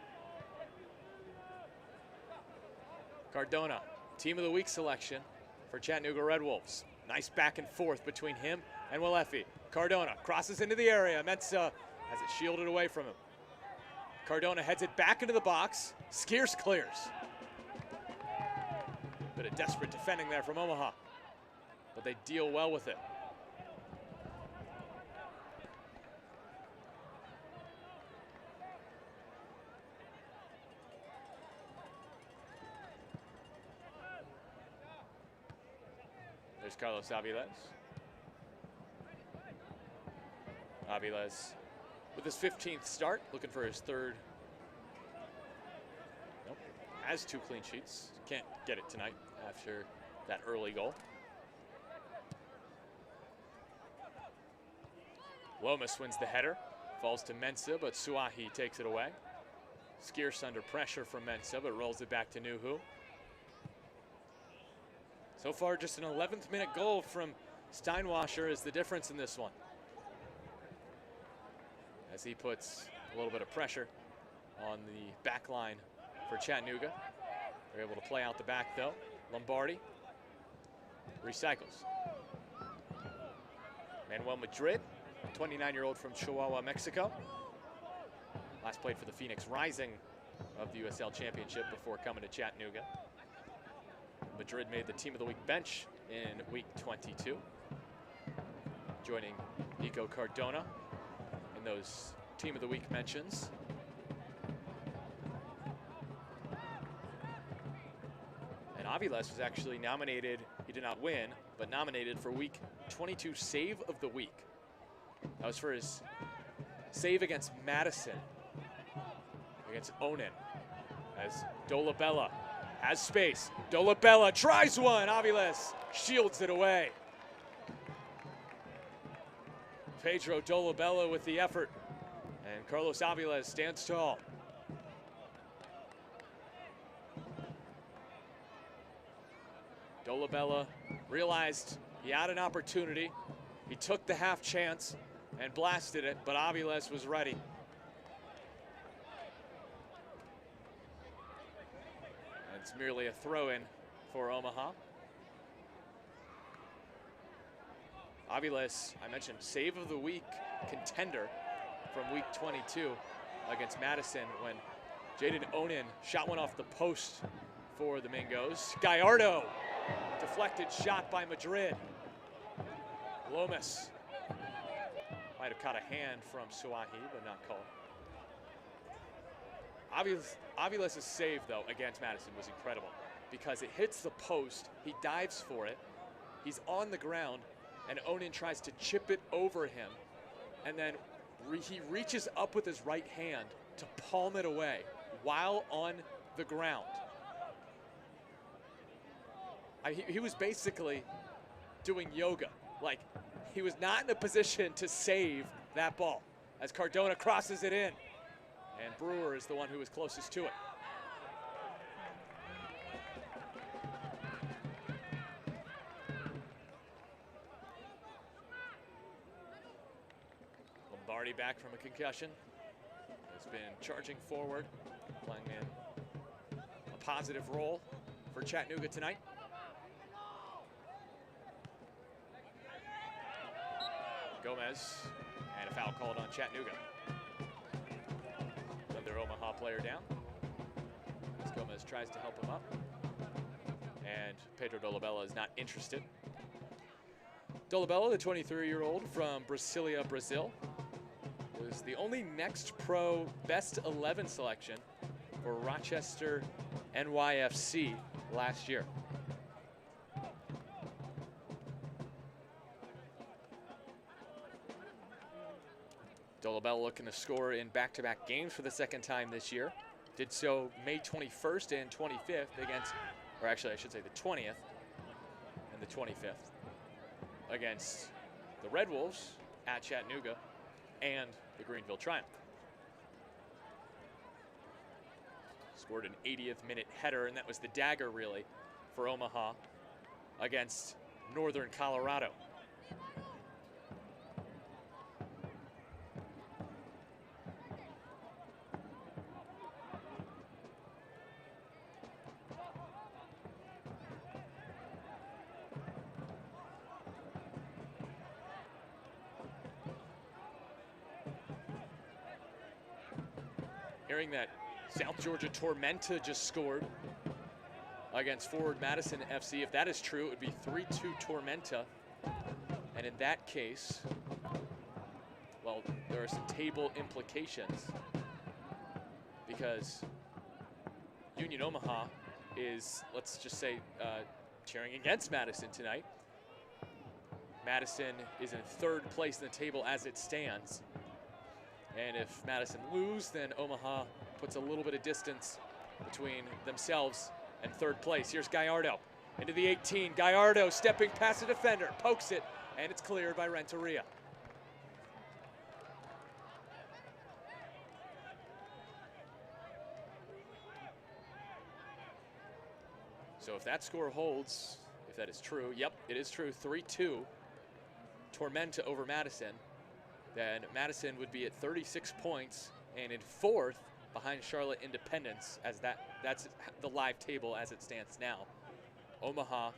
Cardona, Team of the Week selection for Chattanooga Red Wolves. Nice back and forth between him and Walefi. Cardona crosses into the area. Mensah has it shielded away from him. Cardona heads it back into the box. Skeers clears. Bit of desperate defending there from Omaha, but they deal well with it. There's Carlos Aviles. Aviles with his 15th start, looking for his 3rd has 2 clean sheets. Can't get it tonight after that early goal. Lomas wins the header. Falls to Mensah, but Suahi takes it away. Skierce under pressure from Mensah, but rolls it back to Nuhu. So far, just an 11th minute goal from Steinwasser is the difference in this one, as he puts a little bit of pressure on the back line for Chattanooga. They're able to play out the back, though. Lombardi recycles. Manuel Madrid, 29-year-old from Chihuahua, Mexico. Last played for the Phoenix Rising of the USL Championship before coming to Chattanooga. Madrid made the Team of the Week bench in week 22, joining Nico Cardona in those Team of the Week mentions. And Aviles was actually nominated, he did not win, but nominated for week 22 Save of the Week. That was for his save against Madison, against Onan, as Dolabella has space. Dolabella tries one. Aviles shields it away. Pedro Dolabella with the effort, and Carlos Aviles stands tall. Dolabella realized he had an opportunity. He took the half chance and blasted it, but Aviles was ready. It's merely a throw-in for Omaha. Aviles, I mentioned, Save of the Week contender from week 22 against Madison when Jaden Onan shot one off the post for the Mingos. Gallardo, deflected shot by Madrid. Lomas might have caught a hand from Suahi, but not called. Aviles' save, though, against Madison was incredible because it hits the post, he dives for it, he's on the ground, and Onan tries to chip it over him, and then he reaches up with his right hand to palm it away while on the ground. He was basically doing yoga. Like, he was not in a position to save that ball as Cardona crosses it in. And Brewer is the one who was closest to it. Lombardi back from a concussion. Has been charging forward, playing in a positive role for Chattanooga tonight. Gomez, and a foul called on Chattanooga. Another Omaha player down, as Gomez tries to help him up. And Pedro Dolabella is not interested. Dolabella, the 23-year-old from Brasilia, Brazil, was the only next pro best 11 selection for Rochester NYFC last year. Dolabella looking to score in back-to-back games for the second time this year. Did so May 21st and 25th against, or actually I should say the 20th and the 25th against the Red Wolves at Chattanooga and the Greenville Triumph. Scored an 80th minute header, and that was the dagger really for Omaha against Northern Colorado. Hearing that South Georgia Tormenta just scored against Forward Madison FC. If that is true, it would be 3-2 Tormenta. And in that case, well, there are some table implications because Union Omaha is, let's just say, cheering against Madison tonight. Madison is in third place in the table as it stands. And if Madison lose, then Omaha puts a little bit of distance between themselves and third place. Here's Gallardo into the 18. Gallardo stepping past the defender, pokes it, and it's cleared by Renteria. So if that score holds, if that is true, yep, it is true, 3-2, Tormenta over Madison, then Madison would be at 36 points and in fourth behind Charlotte Independence, as that's the live table as it stands now. Omaha,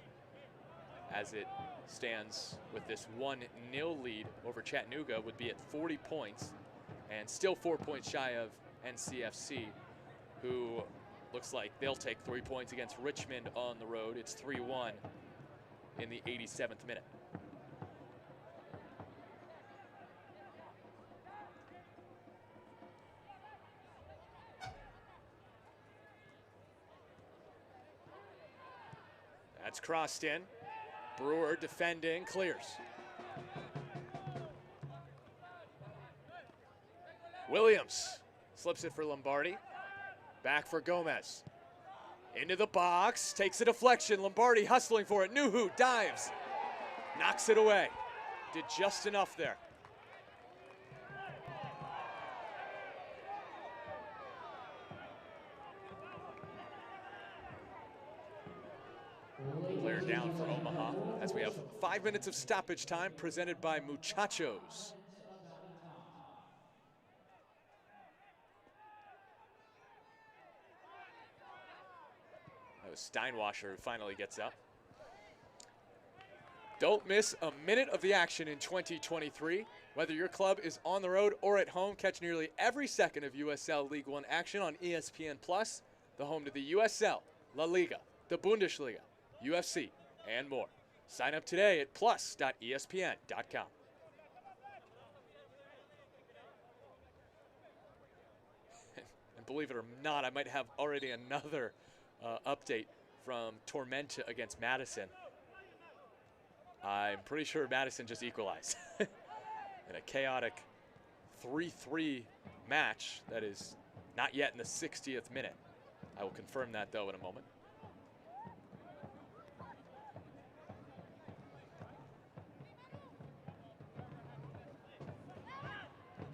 as it stands with this 1-0 lead over Chattanooga, would be at 40 points and still 4 points shy of NCFC, who looks like they'll take 3 points against Richmond on the road. It's 3-1 in the 87th minute. That's crossed in. Brewer defending, clears. Williams slips it for Lombardi. Back for Gomez. Into the box, takes a deflection. Lombardi hustling for it. Nuhu dives, knocks it away. Did just enough there. Cleared down for Omaha as we have 5 minutes of stoppage time presented by Muchachos. That was Steinwasser who finally gets up. Don't miss a minute of the action in 2023. Whether your club is on the road or at home, catch nearly every second of USL League One action on ESPN+, the home to the USL, La Liga, the Bundesliga, UFC, and more. Sign up today at plus.espn.com. And believe it or not, I might have already another update from Tormenta against Madison. I'm pretty sure Madison just equalized in a chaotic 3-3 match that is not yet in the 60th minute. I will confirm that, though, in a moment.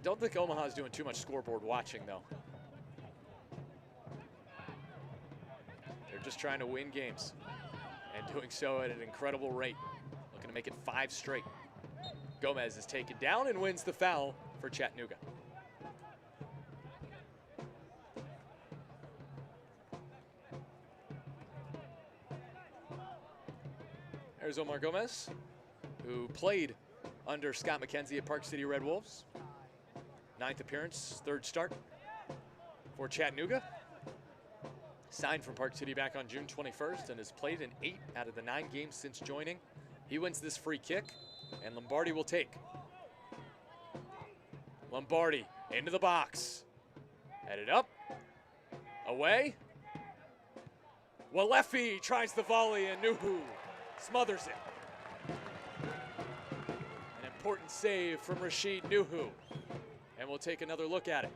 Don't think Omaha's doing too much scoreboard watching, though. They're just trying to win games and doing so at an incredible rate. Looking to make it 5 straight. Gomez is taken down and wins the foul for Chattanooga. There's Omar Gomez, who played under Scott McKenzie at Park City Red Wolves. 9th appearance, 3rd start for Chattanooga. Signed from Park City back on June 21st and has played in 8 out of the 9 games since joining. He wins this free kick, and Lombardi will take. Lombardi into the box. Headed up. Away. Walefi tries the volley, and Nuhu smothers it. An important save from Rashid Nuhu. And we'll take another look at it.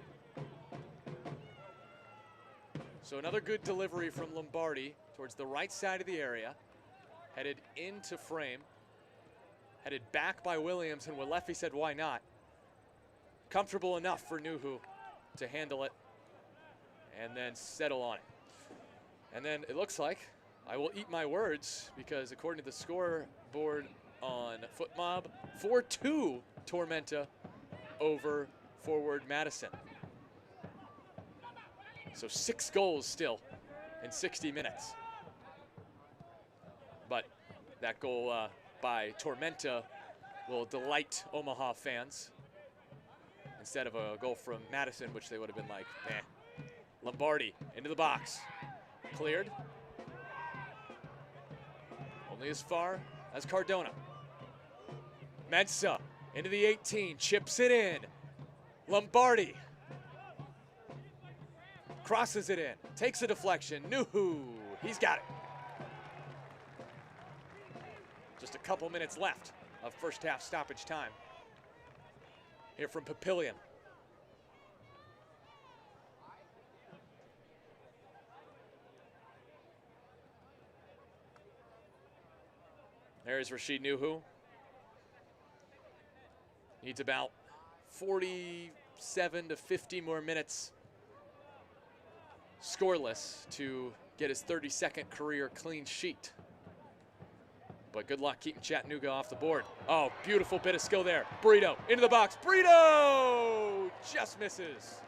So another good delivery from Lombardi towards the right side of the area. Headed into frame. Headed back by Williams, and Walefi said, why not? Comfortable enough for Nuhu to handle it and then settle on it. And then it looks like I will eat my words, because according to the scoreboard on FootMob, 4-2 Tormenta over forward Madison. So 6 goals still in 60 minutes. But that goal by Tormenta will delight Omaha fans instead of a goal from Madison, which they would have been like, eh. Lombardi into the box. Cleared. Only as far as Cardona. Mensah into the 18, chips it in. Lombardi crosses it in, takes a deflection. Nuhu, he's got it. Just a couple minutes left of first half stoppage time. Here from Papillion. There's Rashid Nuhu. Needs about 47 to 50 more minutes scoreless to get his 32nd career clean sheet. But good luck keeping Chattanooga off the board. Oh, beautiful bit of skill there. Brito into the box. Brito just misses.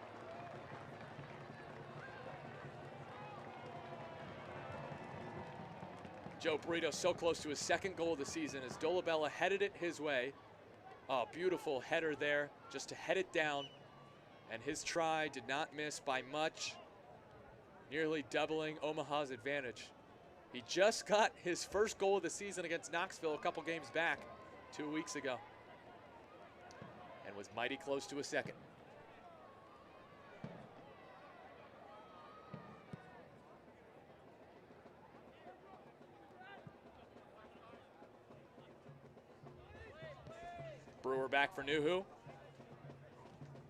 Joe Brito so close to his second goal of the season as Dolabella headed it his way. Oh, beautiful header there just to head it down. And his try did not miss by much, nearly doubling Omaha's advantage. He just got his first goal of the season against Knoxville a couple games back 2 weeks ago and was mighty close to a second. Brewer back for Nuhu.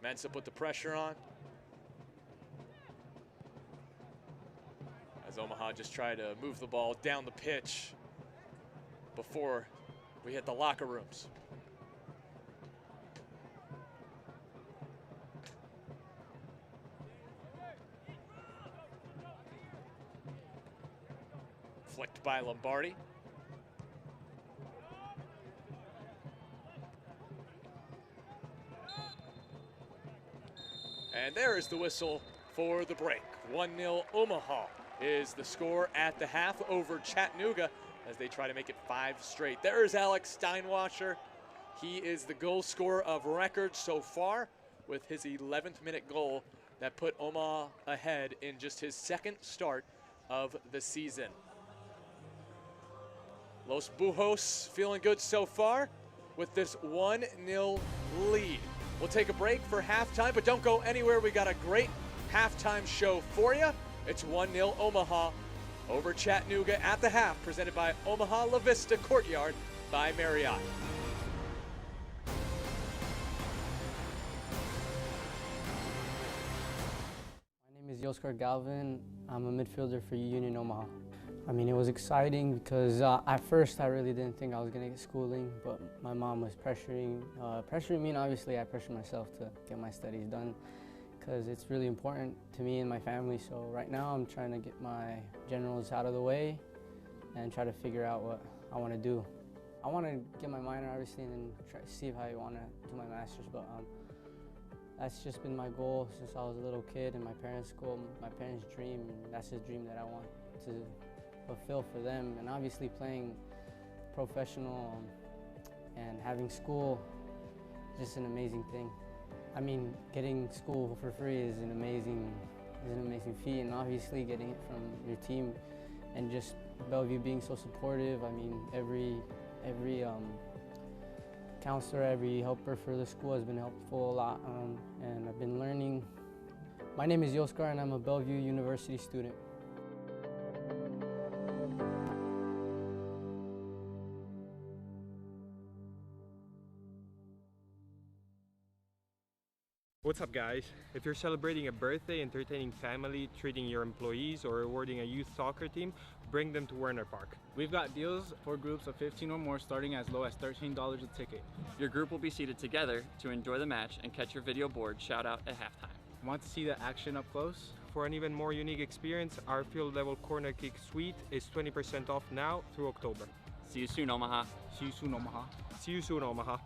Mensa put the pressure on. As Omaha just tried to move the ball down the pitch before we hit the locker rooms. Flicked by Lombardi. And there is the whistle for the break. 1-0 Omaha is the score at the half over Chattanooga as they try to make it 5 straight. There is Alex Steinwasser. He is the goal scorer of record so far with his 11th minute goal that put Omaha ahead in just his second start of the season. Los Bujos feeling good so far with this 1-0 lead. We'll take a break for halftime, but don't go anywhere. We got a great halftime show for you. It's 1-0 Omaha over Chattanooga at the half, presented by Omaha La Vista Courtyard by Marriott. My name is Yoskar Galvin. I'm a midfielder for Union Omaha. I mean, it was exciting because at first I really didn't think I was going to get schooling, but my mom was pressuring me, and obviously I pressured myself to get my studies done because it's really important to me and my family. So right now I'm trying to get my generals out of the way and try to figure out what I want to do. I want to get my minor, obviously, and then try to see how I want to do my master's, but that's just been my goal since I was a little kid in my parents' school, my parents' dream, and that's the dream that I want to fulfill for them. And obviously playing professional and having school is just an amazing thing. I mean, getting school for free is an amazing feat, and obviously getting it from your team and just Bellevue being so supportive. I mean, every counselor, every helper for the school has been helpful a lot, and I've been learning. My name is Yoskar, and I'm a Bellevue University student. What's up, guys? If you're celebrating a birthday, entertaining family, treating your employees, or rewarding a youth soccer team, bring them to Werner Park. We've got deals for groups of 15 or more starting as low as $13 a ticket. Your group will be seated together to enjoy the match and catch your video board shout out at halftime. Want to see the action up close? For an even more unique experience, our field level corner kick suite is 20% off now through October. See you soon, Omaha. See you soon, Omaha. See you soon, Omaha.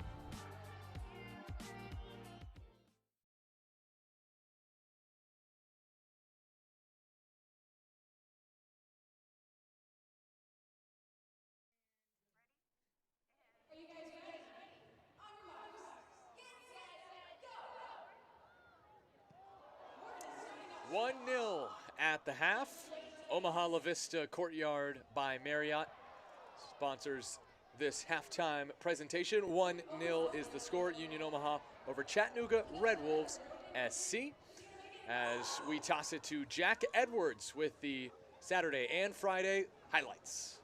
Go! 1-0 at the half. Omaha La Vista Courtyard by Marriott sponsors this halftime presentation. 1-0 is the score. Union Omaha over Chattanooga Red Wolves SC. As we toss it to Jack Edwards with the Saturday and Friday highlights.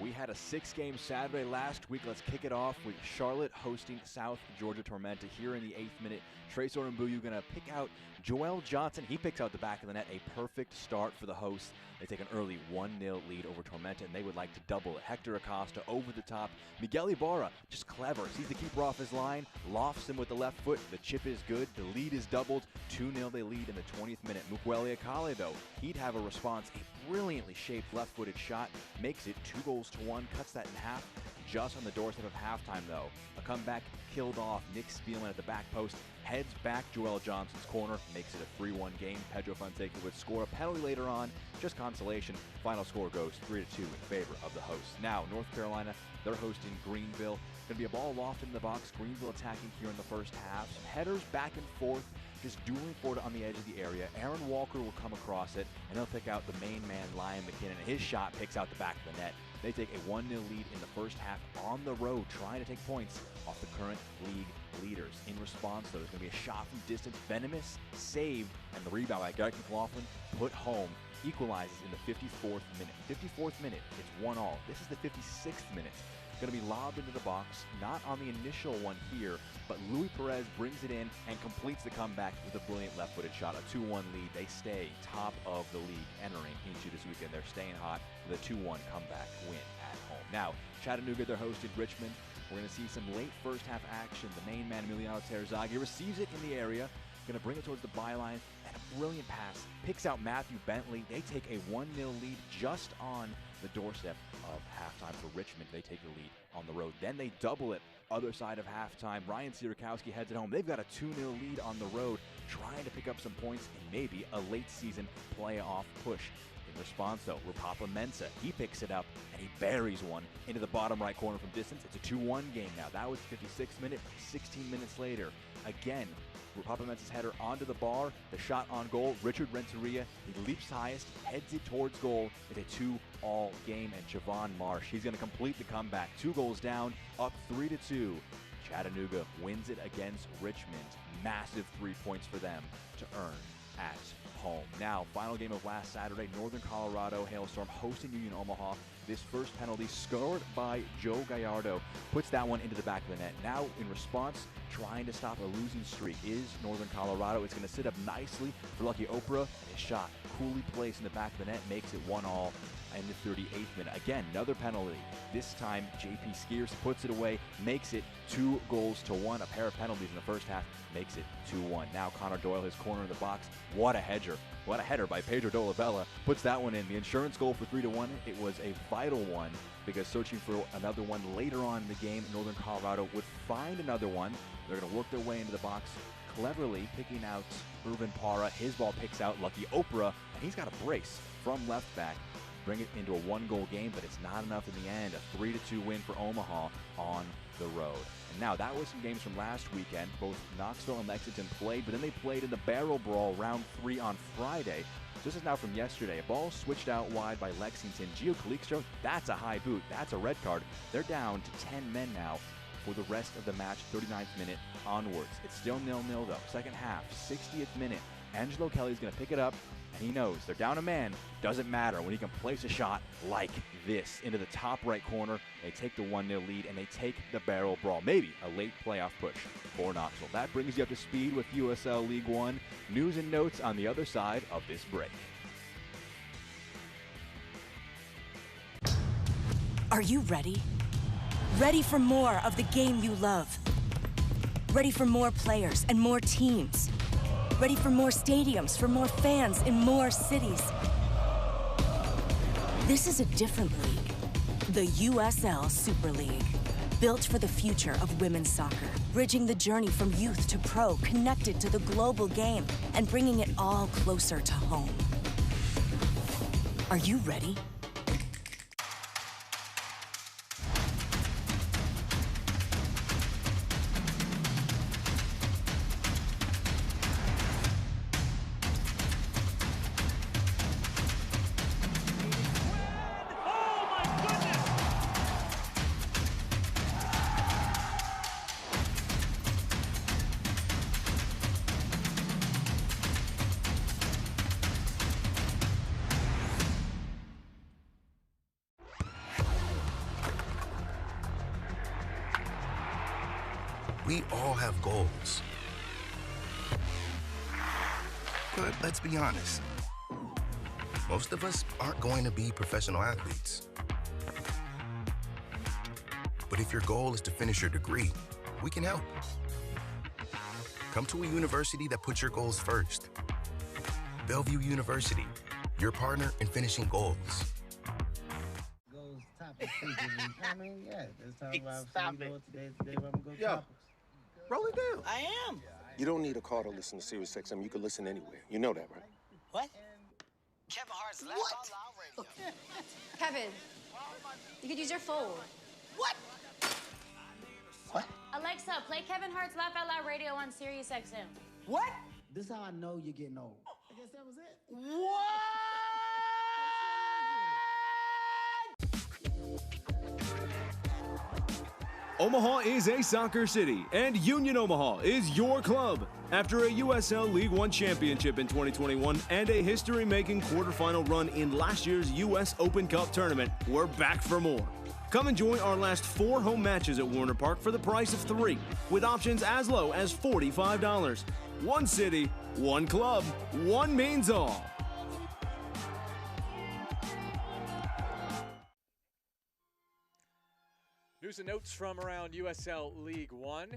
We had a 6-game Saturday last week. Let's kick it off with Charlotte hosting South Georgia Tormenta. Here in the 8th minute, Trace Orembuyu going to pick out Joel Johnson. He picks out the back of the net. A perfect start for the hosts. They take an early 1-0 lead over Tormenta, and they would like to double it. Hector Acosta over the top. Miguel Ibarra, just clever. Sees the keeper off his line, lofts him with the left foot. The chip is good. The lead is doubled. 2-0 they lead in the 20th minute. Mukweli Akale, though, he'd have a response. A brilliantly shaped left-footed shot makes it 2-1, cuts that in half. Just on the doorstep of halftime, though. A comeback killed off. Nick Spielman at the back post heads back Joel Johnson's corner, makes it a 3-1 game. Pedro Fonseca would score a penalty later on, just consolation. Final score goes 3-2 in favor of the hosts. Now, North Carolina, they're hosting Greenville. Going to be a ball lofted in the box. Greenville attacking here in the first half. Some headers back and forth, just dueling forward on the edge of the area. Aaron Walker will come across it, and he'll pick out the main man, Lion McKinnon, and his shot picks out the back of the net. They take a 1-0 lead in the first half on the road, trying to take points off the current league leaders. In response, though, there's going to be a shot from distance. Venomous saved, and the rebound by Garrett McLaughlin put home. Equalizes in the 54th minute. 54th minute, it's 1-1. This is the 56th minute. Going to be lobbed into the box, not on the initial one here, but Luis Perez brings it in and completes the comeback with a brilliant left-footed shot. A 2-1 lead. They stay top of the league entering into this weekend. They're staying hot with a 2-1 comeback win at home. Now, Chattanooga, they're hosted Richmond. We're going to see some late first half action. The main man, Emiliano Terzaghi, receives it in the area. Going to bring it towards the byline, and a brilliant pass. Picks out Matthew Bentley. They take a 1-0 lead just on the doorstep of halftime for Richmond. They take the lead on the road. Then they double it other side of halftime. Ryan Sierakowski heads it home. They've got a 2-0 lead on the road, trying to pick up some points and maybe a late season playoff push. In response, though, Rupapa Mensah, he picks it up and he buries one into the bottom right corner from distance. It's a 2-1 game now. That was 56 minutes. 16 minutes later, again, Rupapa Mensah's header onto the bar. The shot on goal. Richard Renteria, he leaps highest, heads it towards goal. It's a 2-all game, and Javon Marsh, he's going to complete the comeback. 2 goals down, up 3-2. Chattanooga wins it against Richmond. Massive 3 points for them to earn at home. Now, final game of last Saturday, Northern Colorado Hailstorm hosting Union Omaha. This first penalty scored by Joe Gallardo puts that one into the back of the net. Now, in response, trying to stop a losing streak is Northern Colorado. It's going to sit up nicely for Lucky Oprah, and his shot coolly placed in the back of the net makes it 1-1 in the 38th minute. Again, another penalty. This time, JP Skiers puts it away, makes it 2-1. A pair of penalties in the first half makes it 2-1. Now Connor Doyle, his corner in the box. What a hedger. What a header by Pedro Dolabella. Puts that one in. The insurance goal for 3-1. It was a vital one because searching for another one later on in the game, Northern Colorado would find another one. They're going to work their way into the box, cleverly picking out Irvin Parra. His ball picks out Lucky Oprah, and he's got a brace from left back. Bring it into a 1-goal game, but it's not enough in the end. A 3-2 win for Omaha on the road. And now, that was some games from last weekend. Both Knoxville and Lexington played, but then they played in the Barrel Brawl round 3 on Friday. This is now from yesterday. A ball switched out wide by Lexington. Gio Calixto, that's a high boot. That's a red card. They're down to 10 men now for the rest of the match, 39th minute onwards. It's still 0-0 though. Second half, 60th minute. Angelo Kelly's going to pick it up, and he knows they're down a man. Doesn't matter when he can place a shot like this into the top right corner. They take the 1-0 lead, and they take the Barrel Brawl. Maybe a late playoff push for Knoxville. That brings you up to speed with USL League One. News and notes on the other side of this break. Are you ready? Ready for more of the game you love? Ready for more players and more teams? Ready for more stadiums, for more fans in more cities? This is a different league. The USL Super League. Built for the future of women's soccer. Bridging the journey from youth to pro, connected to the global game, and bringing it all closer to home. Are you ready? We all have goals. But let's be honest, most of us aren't going to be professional athletes. But if your goal is to finish your degree, we can help. Come to a university that puts your goals first. Bellevue University, your partner in finishing goals. I mean, yeah, let's talk about today where I'm gonna go Yo, topics. roll it down. I am. You don't need a car to listen to Sirius XM. You can listen anywhere. You know that, right? What? Kevin Hart's Laugh Out Loud Radio. Kevin, you could use your phone. What? What? Alexa, play Kevin Hart's Laugh Out Loud Radio on Sirius XM. What? This is how I know you're getting old. I guess that was it. What? Omaha is a soccer city, and Union Omaha is your club. After a USL League One championship in 2021 and a history-making quarterfinal run in last year's US Open Cup tournament, we're back for more. Come and join our last 4 home matches at Warner Park for the price of 3, with options as low as $45. One city, one club, one means all. News and notes from around USL League One.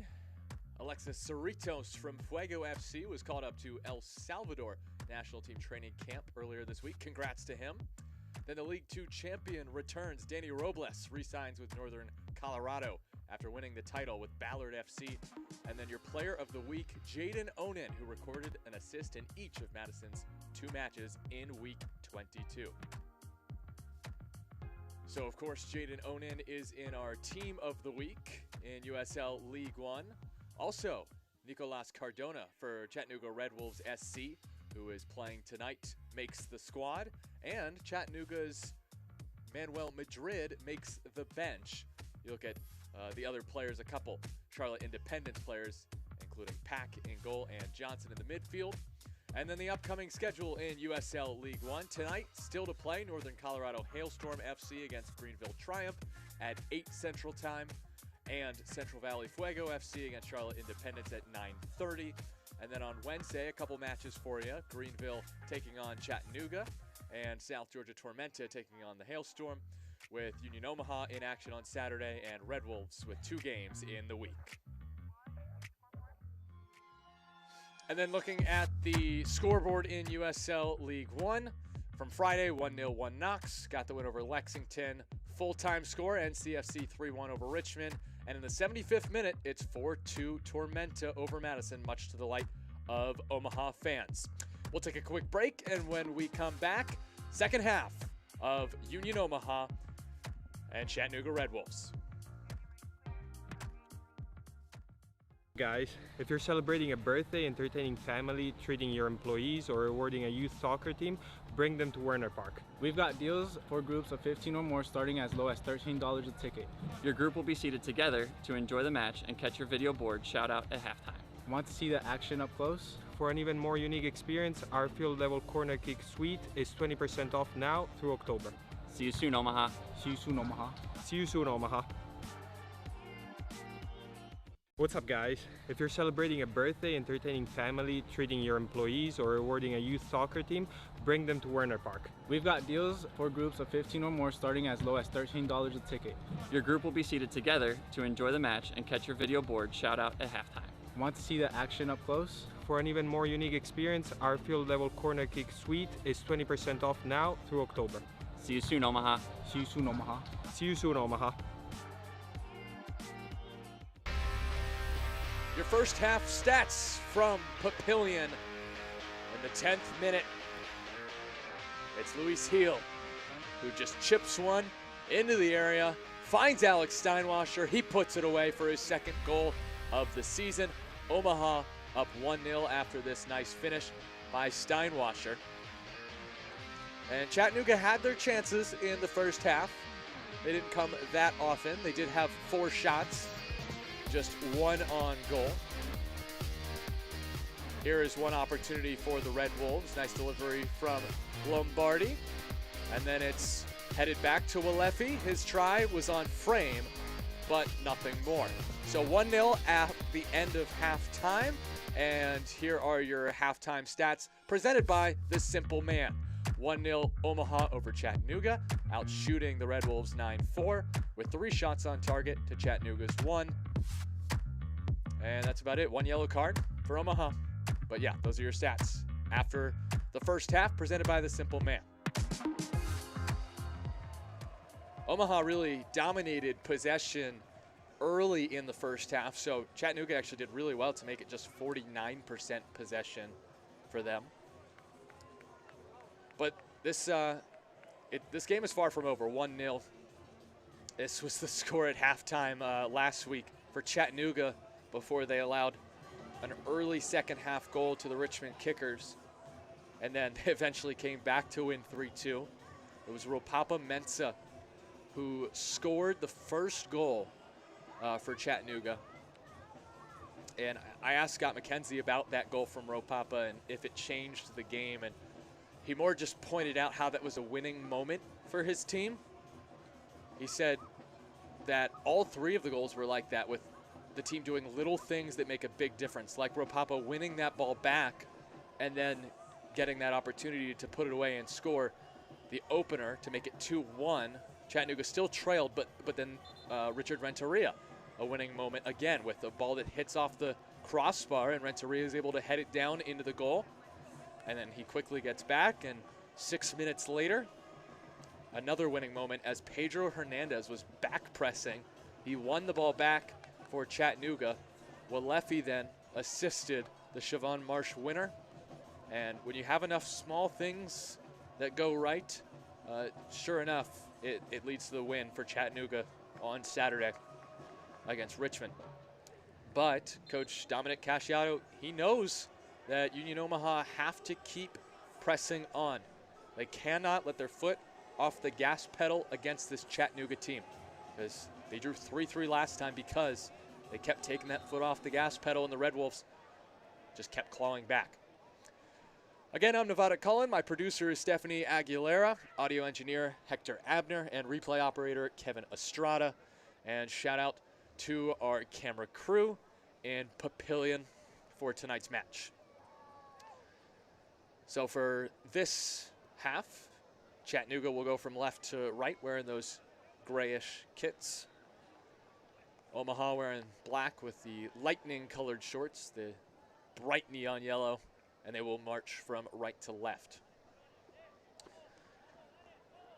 Alexis Cerritos from Fuego FC was called up to El Salvador national team training camp earlier this week. Congrats to him. Then the League Two champion returns. Danny Robles re-signs with Northern Colorado after winning the title with Ballard FC. And then your player of the week, Jaden Onen, who recorded an assist in each of Madison's 2 matches in week 22. So, of course, Jaden Onen is in our team of the week in USL League One. Also, Nicolas Cardona for Chattanooga Red Wolves SC, who is playing tonight, makes the squad. And Chattanooga's Manuel Madrid makes the bench. You look at the other players, a couple Charlotte Independence players, including Pack in goal and Johnson in the midfield. And then the upcoming schedule in USL League One. Tonight, still to play, Northern Colorado Hailstorm FC against Greenville Triumph at 8 Central Time. And Central Valley Fuego FC against Charlotte Independence at 9:30. And then on Wednesday, a couple matches for you. Greenville taking on Chattanooga, and South Georgia Tormenta taking on the Hailstorm, with Union Omaha in action on Saturday and Red Wolves with 2 games in the week. And then looking at the scoreboard in USL League One, from Friday, 1-0, 1 Knox. Got the win over Lexington. Full-time score, NCFC 3-1 over Richmond. And in the 75th minute, it's 4-2 Tormenta over Madison, much to the delight of Omaha fans. We'll take a quick break, and when we come back, second half of Union Omaha and Chattanooga Red Wolves. Guys, if you're celebrating a birthday, entertaining family, treating your employees, or rewarding a youth soccer team, bring them to Werner Park. We've got deals for groups of 15 or more starting as low as $13 a ticket. Your group will be seated together to enjoy the match and catch your video board shout out at halftime. Want to see the action up close? For an even more unique experience, our field level corner kick suite is 20% off now through October. See you soon, Omaha. See you soon, Omaha. See you soon, Omaha. What's up, guys? If you're celebrating a birthday, entertaining family, treating your employees, or rewarding a youth soccer team, bring them to Werner Park. We've got deals for groups of 15 or more starting as low as $13 a ticket. Your group will be seated together to enjoy the match and catch your video board shout out at halftime. Want to see the action up close? For an even more unique experience, our field level corner kick suite is 20% off now through October. See you soon, Omaha. See you soon, Omaha. See you soon, Omaha. Your first half stats from Papillion in the 10th minute. It's Luis Heel, who just chips one into the area, finds Alex Steinwasser. He puts it away for his second goal of the season. Omaha up 1-0 after this nice finish by Steinwasser. And Chattanooga had their chances in the first half. They didn't come that often. They did have 4 shots. Just 1 on goal. Here is one opportunity for the Red Wolves. Nice delivery from Lombardi. And then it's headed back to Walefi. His try was on frame, but nothing more. So 1-0 at the end of halftime, and here are your halftime stats presented by the Simple Man. 1-0 Omaha over Chattanooga, out shooting the Red Wolves 9-4 with 3 shots on target to Chattanooga's 1. And that's about it. 1 yellow card for Omaha. But yeah, those are your stats after the first half presented by the Simple Man. Omaha really dominated possession early in the first half, so Chattanooga actually did really well to make it just 49% possession for them. But this game is far from over. 1-0. This was the score at halftime last week for Chattanooga before they allowed an early second half goal to the Richmond Kickers, and then they eventually came back to win 3-2. It was Ropapa Mensah who scored the first goal for Chattanooga. And I asked Scott McKenzie about that goal from Ropapa and if it changed the game, and he more just pointed out how that was a winning moment for his team. He said that all 3 of the goals were like that, with the team doing little things that make a big difference, like Ropapa winning that ball back and then getting that opportunity to put it away and score the opener to make it 2-1. Chattanooga still trailed, but then Richard Renteria, a winning moment again with a ball that hits off the crossbar, and Renteria is able to head it down into the goal. And then he quickly gets back, and 6 minutes later, another winning moment as Pedro Hernandez was back pressing. He won the ball back for Chattanooga. Walefi then assisted the Siobhan Marsh winner. And when you have enough small things that go right, sure enough, it leads to the win for Chattanooga on Saturday against Richmond. But Coach Dominic Casciato, he knows that Union Omaha have to keep pressing on. They cannot let their foot off the gas pedal against this Chattanooga team, because they drew 3-3 last time because they kept taking that foot off the gas pedal, and the Red Wolves just kept clawing back. Again, I'm Nevada Cullen. My producer is Stephanie Aguilera, audio engineer Hector Abner, and replay operator Kevin Estrada. And shout out to our camera crew in Papillion for tonight's match. So for this half, Chattanooga will go from left to right wearing those grayish kits. Omaha wearing black with the lightning colored shorts, the bright neon yellow, and they will march from right to left.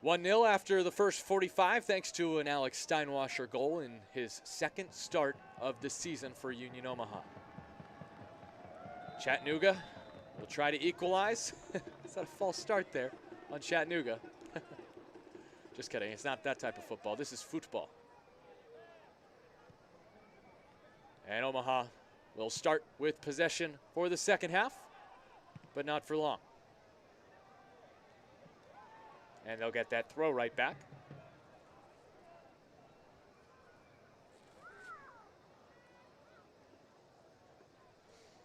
1-0 after the first 45, thanks to an Alex Steinwasser goal in his second start of the season for Union Omaha. Chattanooga will try to equalize. Is that a false start there on Chattanooga? Just kidding, it's not that type of football. This is football. And Omaha will start with possession for the second half, but not for long. And they'll get that throw right back.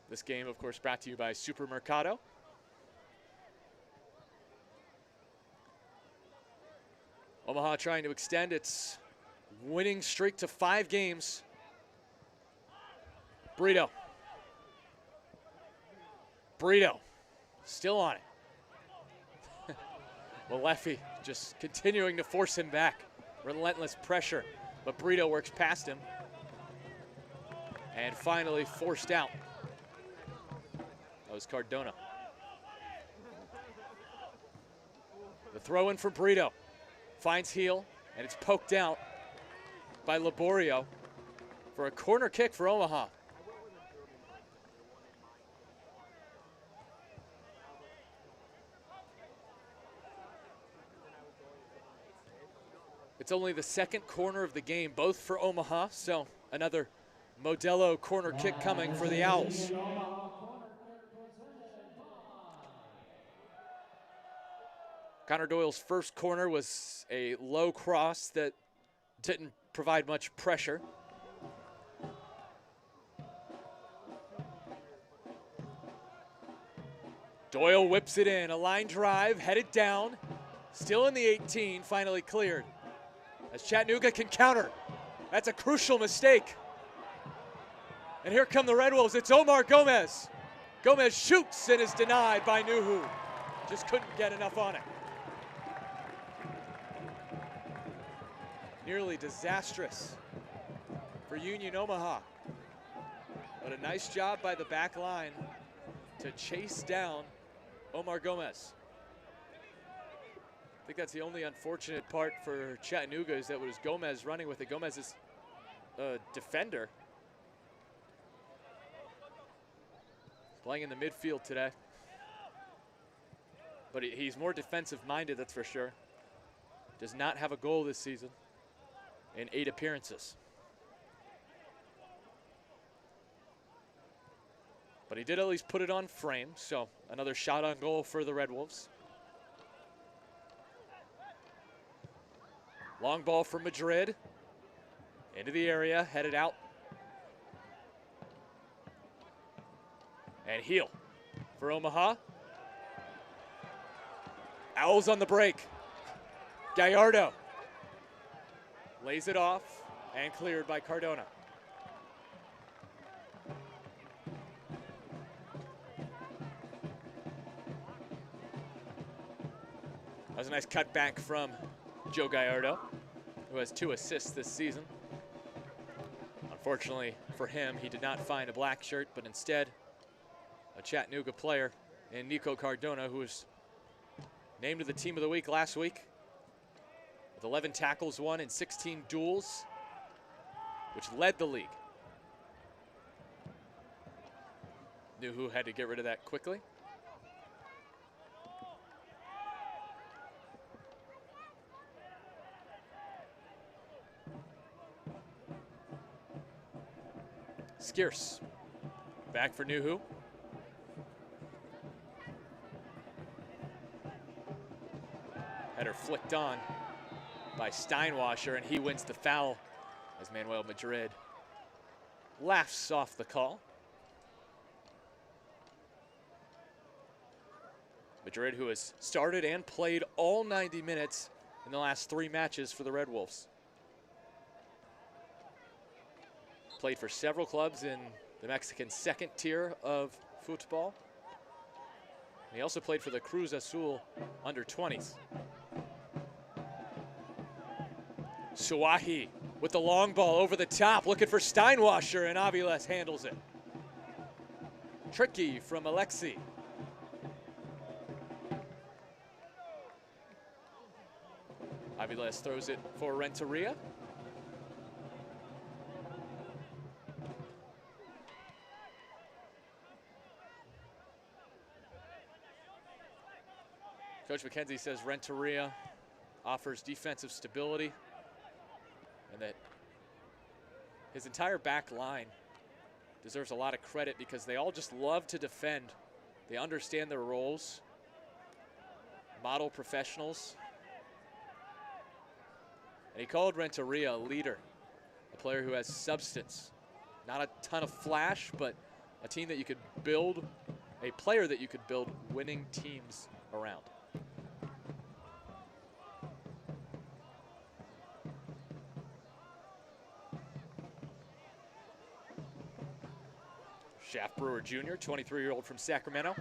This game, of course, brought to you by Supermercado. Omaha trying to extend its winning streak to 5 games. Brito, still on it. Walefi just continuing to force him back. Relentless pressure, but Brito works past him. And finally forced out. That was Cardona. The throw in for Brito. Finds heel, and it's poked out by Laborio for a corner kick for Omaha. It's only the second corner of the game, both for Omaha, so another Modelo corner kick coming for the Owls. Connor Doyle's first corner was a low cross that didn't provide much pressure. Doyle whips it in, a line drive, headed down, still in the 18, finally cleared. As Chattanooga can counter. That's a crucial mistake. And here come the Red Wolves. It's Omar Gomez. Gomez shoots and is denied by Nuhu. Just couldn't get enough on it. Nearly disastrous for Union Omaha. But a nice job by the back line to chase down Omar Gomez. I think that's the only unfortunate part for Chattanooga is that it was Gomez running with it. Gomez is a defender. Playing in the midfield today. But he's more defensive minded, that's for sure. Does not have a goal this season in 8 appearances. But he did at least put it on frame, so another shot on goal for the Red Wolves. Long ball from Madrid. Into the area, headed out. And heel for Omaha. Owls on the break. Gallardo lays it off and cleared by Cardona. That was a nice cutback from Joe Gallardo, who has 2 assists this season. Unfortunately for him, he did not find a black shirt, but instead a Chattanooga player in Nico Cardona, who was named to the Team of the Week last week with 11 tackles won and 16 duels, which led the league. Nuhu had to get rid of that quickly. Skierce back for Nuhu. Header flicked on by Steinwasser, and he wins the foul as Manuel Madrid laughs off the call. Madrid, who has started and played all 90 minutes in the last 3 matches for the Red Wolves. Played for several clubs in the Mexican 2nd tier of football. And he also played for the Cruz Azul under 20s. Suahi with the long ball over the top, looking for Steinwasser, and Aviles handles it. Tricky from Alexi. Aviles throws it for Renteria. Coach McKenzie says Renteria offers defensive stability and that his entire back line deserves a lot of credit because they all just love to defend. They understand their roles, model professionals. And he called Renteria a leader, a player who has substance. Not a ton of flash, but a team that you could build, a player that you could build winning teams around. Shaft Brewer Jr., 23-year-old from Sacramento.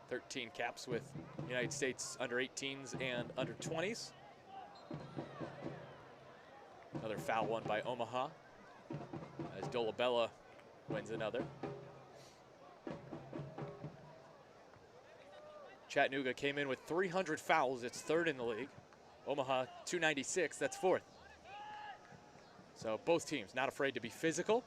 13 caps with United States under 18s and under 20s. Another foul won by Omaha as Dolabella wins another. Chattanooga came in with 300 fouls. It's 3rd in the league. Omaha 296, that's 4th. So both teams not afraid to be physical.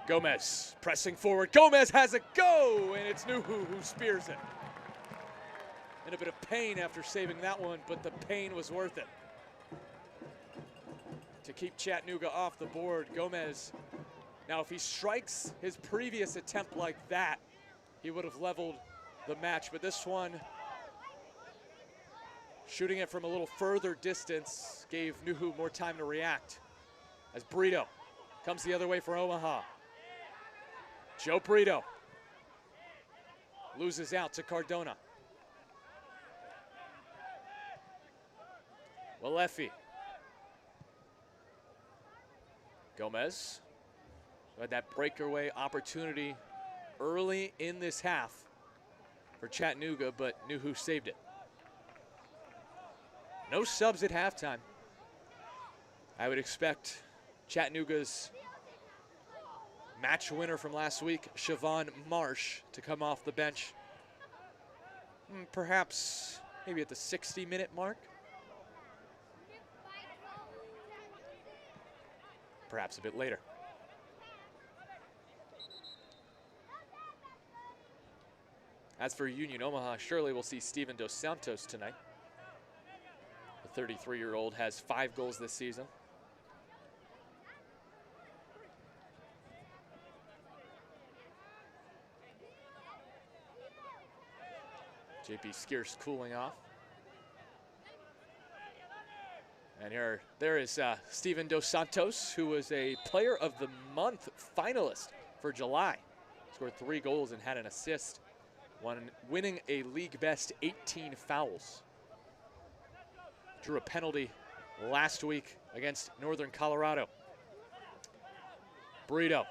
Gomez pressing forward. Gomez has a go, and it's Nuhu who spears it. In a bit of pain after saving that one, but the pain was worth it. To keep Chattanooga off the board, Gomez. Now, if he strikes his previous attempt like that, he would have leveled the match. But this one Shooting it from a little further distance gave Nuhu more time to react. As Brito comes the other way for Omaha. Joe Brito loses out to Cardona. Walefi. Gomez had that breakaway opportunity early in this half for Chattanooga, but Nuhu saved it. No subs at halftime. I would expect Chattanooga's match winner from last week, Siobhan Marsh, to come off the bench. Perhaps maybe at the 60-minute mark. Perhaps a bit later. As for Union Omaha, surely we'll see Steven Dos Santos tonight. The 33-year-old has 5 goals this season. JP Skierce cooling off. And there is Steven Dos Santos, who was a Player of the Month finalist for July. Scored 3 goals and had an assist, winning a league best 18 fouls. Drew a penalty last week against Northern Colorado. Brito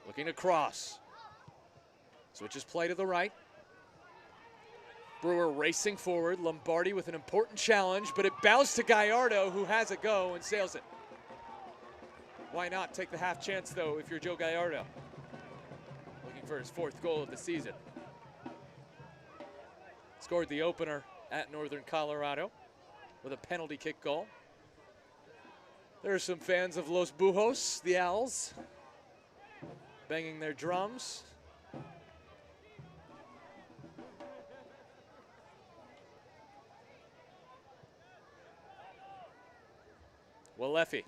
looking to cross. Switches play to the right. Brewer racing forward. Lombardi with an important challenge, but it bounced to Gallardo, who has a go and sails it. Why not take the half chance, though, if you're Joe Gallardo? Looking for his 4th goal of the season. Scored the opener at Northern Colorado with a penalty kick goal. There are some fans of Los Bujos, the Owls, banging their drums. Walefi.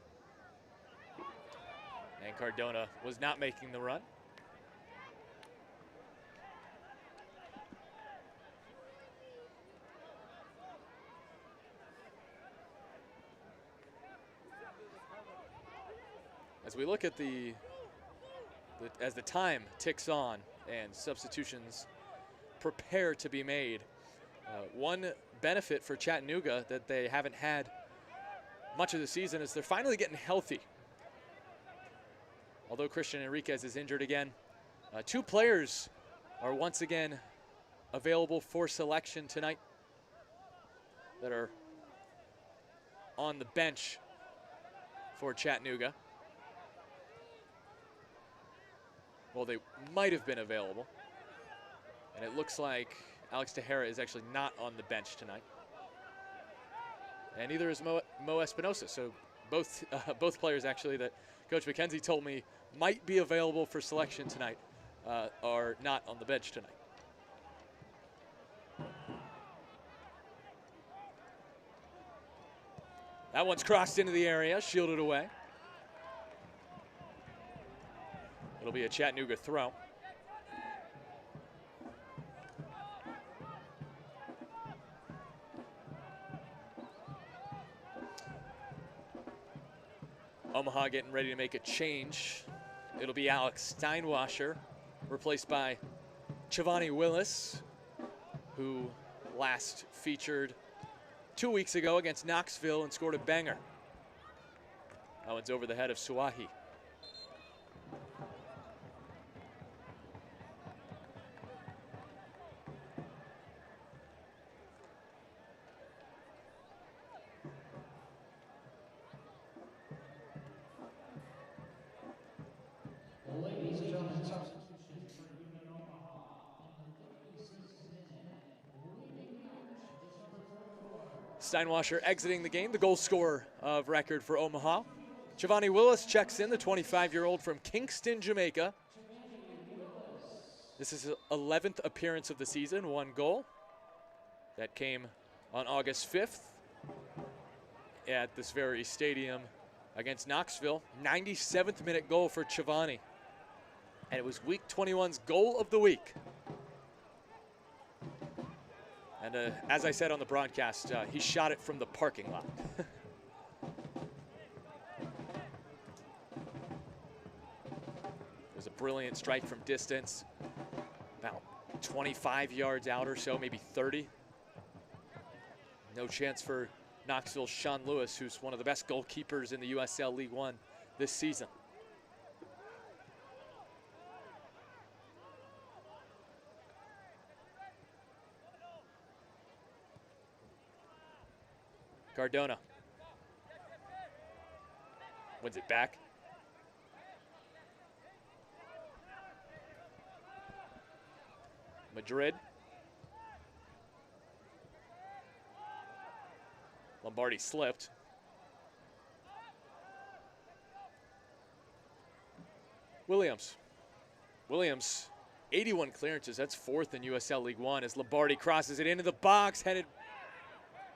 And Cardona was not making the run. As we look at as the time ticks on and substitutions prepare to be made, one benefit for Chattanooga that they haven't had much of the season is they're finally getting healthy. Although Christian Enriquez is injured again, 2 players are once again available for selection tonight that are on the bench for Chattanooga. Well, they might have been available. And it looks like Alex Tejera is actually not on the bench tonight. And neither is Mo Espinosa. So both players actually that Coach McKenzie told me might be available for selection tonight are not on the bench tonight. That one's crossed into the area, shielded away. It'll be a Chattanooga throw. Omaha getting ready to make a change. It'll be Alex Steinwasser, replaced by Chivani Willis, who last featured 2 weeks ago against Knoxville and scored a banger. That one's over the head of Suahi. Steinwasser exiting the game, the goal scorer of record for Omaha. Chivani Willis checks in, the 25-year-old from Kingston, Jamaica. This is his 11th appearance of the season, 1 goal. That came on August 5th at this very stadium against Knoxville. 97th minute goal for Chivani. And it was Week 21's goal of the week. And as I said on the broadcast, he shot it from the parking lot. It was a brilliant strike from distance, about 25 yards out or so, maybe 30. No chance for Knoxville's Sean Lewis, who's one of the best goalkeepers in the USL League One this season. Cardona wins it back. Madrid. Lombardi slipped. Williams, 81 clearances. That's 4th in USL League One as Lombardi crosses it into the box, headed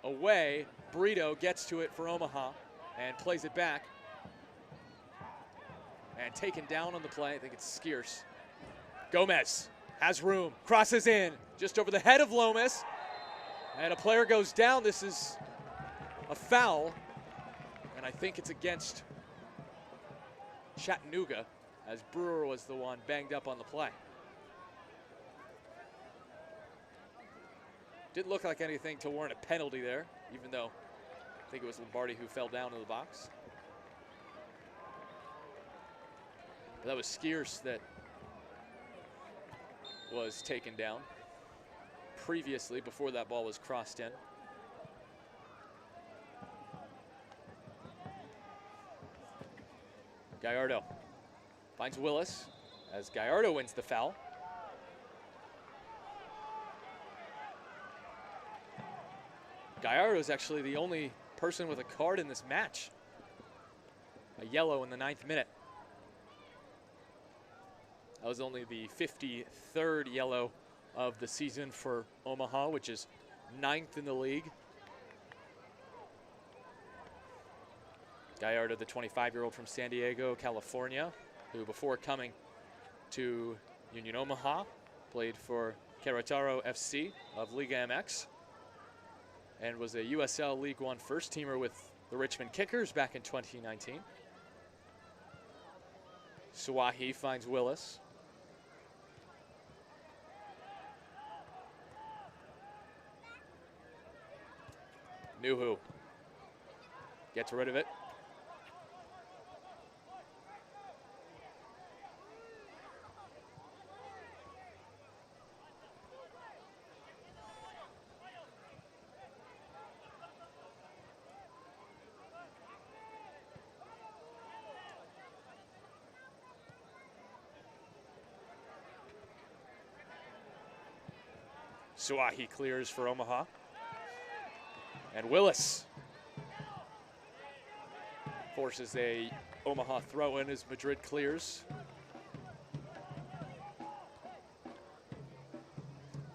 away. Brito gets to it for Omaha and plays it back. And taken down on the play. I think it's Skierce. Gomez has room, crosses in just over the head of Lomas. And a player goes down. This is a foul. And I think it's against Chattanooga, as Brewer was the one banged up on the play. Didn't look like anything to warrant a penalty there, even though I think it was Lombardi who fell down in the box. But that was Skierce that was taken down previously, before that ball was crossed in. Gallardo finds Willis as Gallardo wins the foul. Gallardo is actually the only person with a card in this match. A yellow in the 9th minute. That was only the 53rd yellow of the season for Omaha, which is 9th in the league. Gallardo, the 25-year-old from San Diego, California, who before coming to Union Omaha played for Querétaro FC of Liga MX and was a USL League One first-teamer with the Richmond Kickers back in 2019. Suwahi finds Willis. Nuhu gets rid of it. Suwahi clears for Omaha. And Willis forces a Omaha throw in as Madrid clears.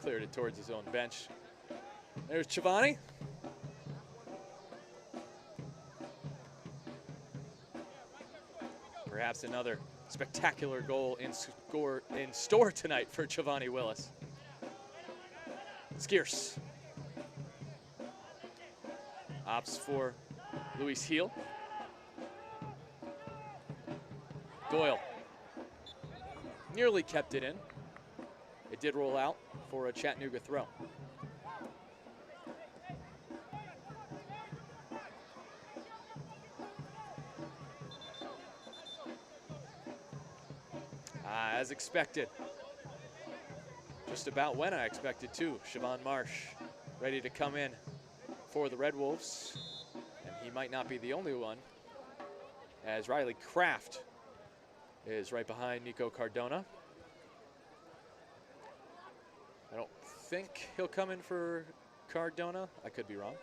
Cleared it towards his own bench. There's Chivani. Perhaps another spectacular goal in store tonight for Chivani Willis. Skierce opts for Luis Heel. Doyle nearly kept it in. It did roll out for a Chattanooga throw. As expected. Just about when I expected to. Siobhan Marsh ready to come in for the Red Wolves. And he might not be the only one, as Riley Kraft is right behind Nico Cardona. I don't think he'll come in for Cardona. I could be wrong.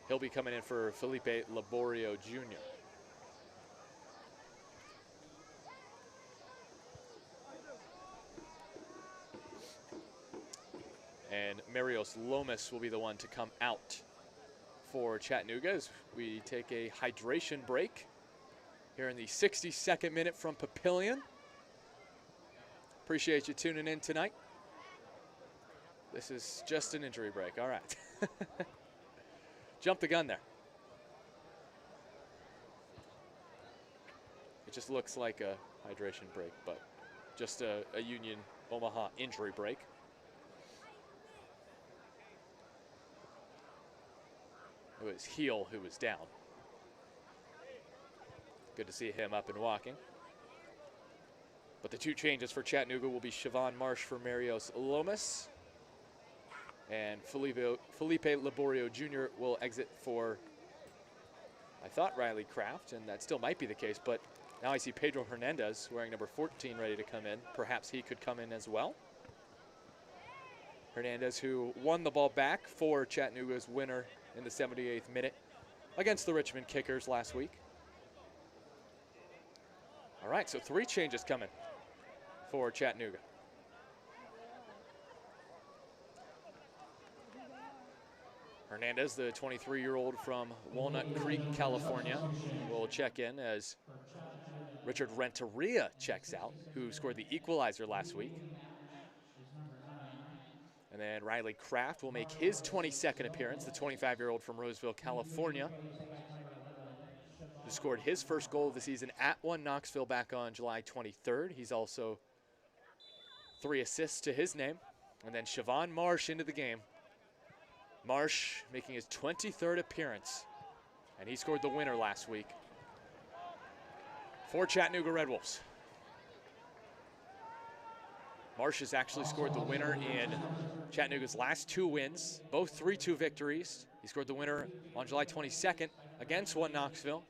He'll be coming in for Felipe Laborio Jr. And Marios Lomas will be the one to come out for Chattanooga as we take a hydration break here in the 62nd minute from Papillion. Appreciate you tuning in tonight. This is just an injury break. All right. Jump the gun there. It just looks like a hydration break, but just a Union Omaha injury break. It was Heel who was down. Good to see him up and walking. But the two changes for Chattanooga will be Siobhan Marsh for Marios Lomas. And Felipe Laborio Jr. will exit for, I thought, Riley Kraft, and that still might be the case, but now I see Pedro Hernandez wearing number 14 ready to come in. Perhaps he could come in as well. Hernandez, who won the ball back for Chattanooga's winner in the 78th minute against the Richmond Kickers last week. All right, so 3 changes coming for Chattanooga. Hernandez, the 23-year-old from Walnut Creek, California, will check in as Richard Renteria checks out, who scored the equalizer last week. And then Riley Kraft will make his 22nd appearance, the 25-year-old from Roseville, California, who scored his first goal of the season at One Knoxville back on July 23rd. He's also 3 assists to his name. And then Siobhan Marsh into the game. Marsh making his 23rd appearance, and he scored the winner last week for Chattanooga Red Wolves. Marsh has actually scored the winner in Chattanooga's last 2 wins, both 3-2 victories. He scored the winner on July 22nd against One Knoxville.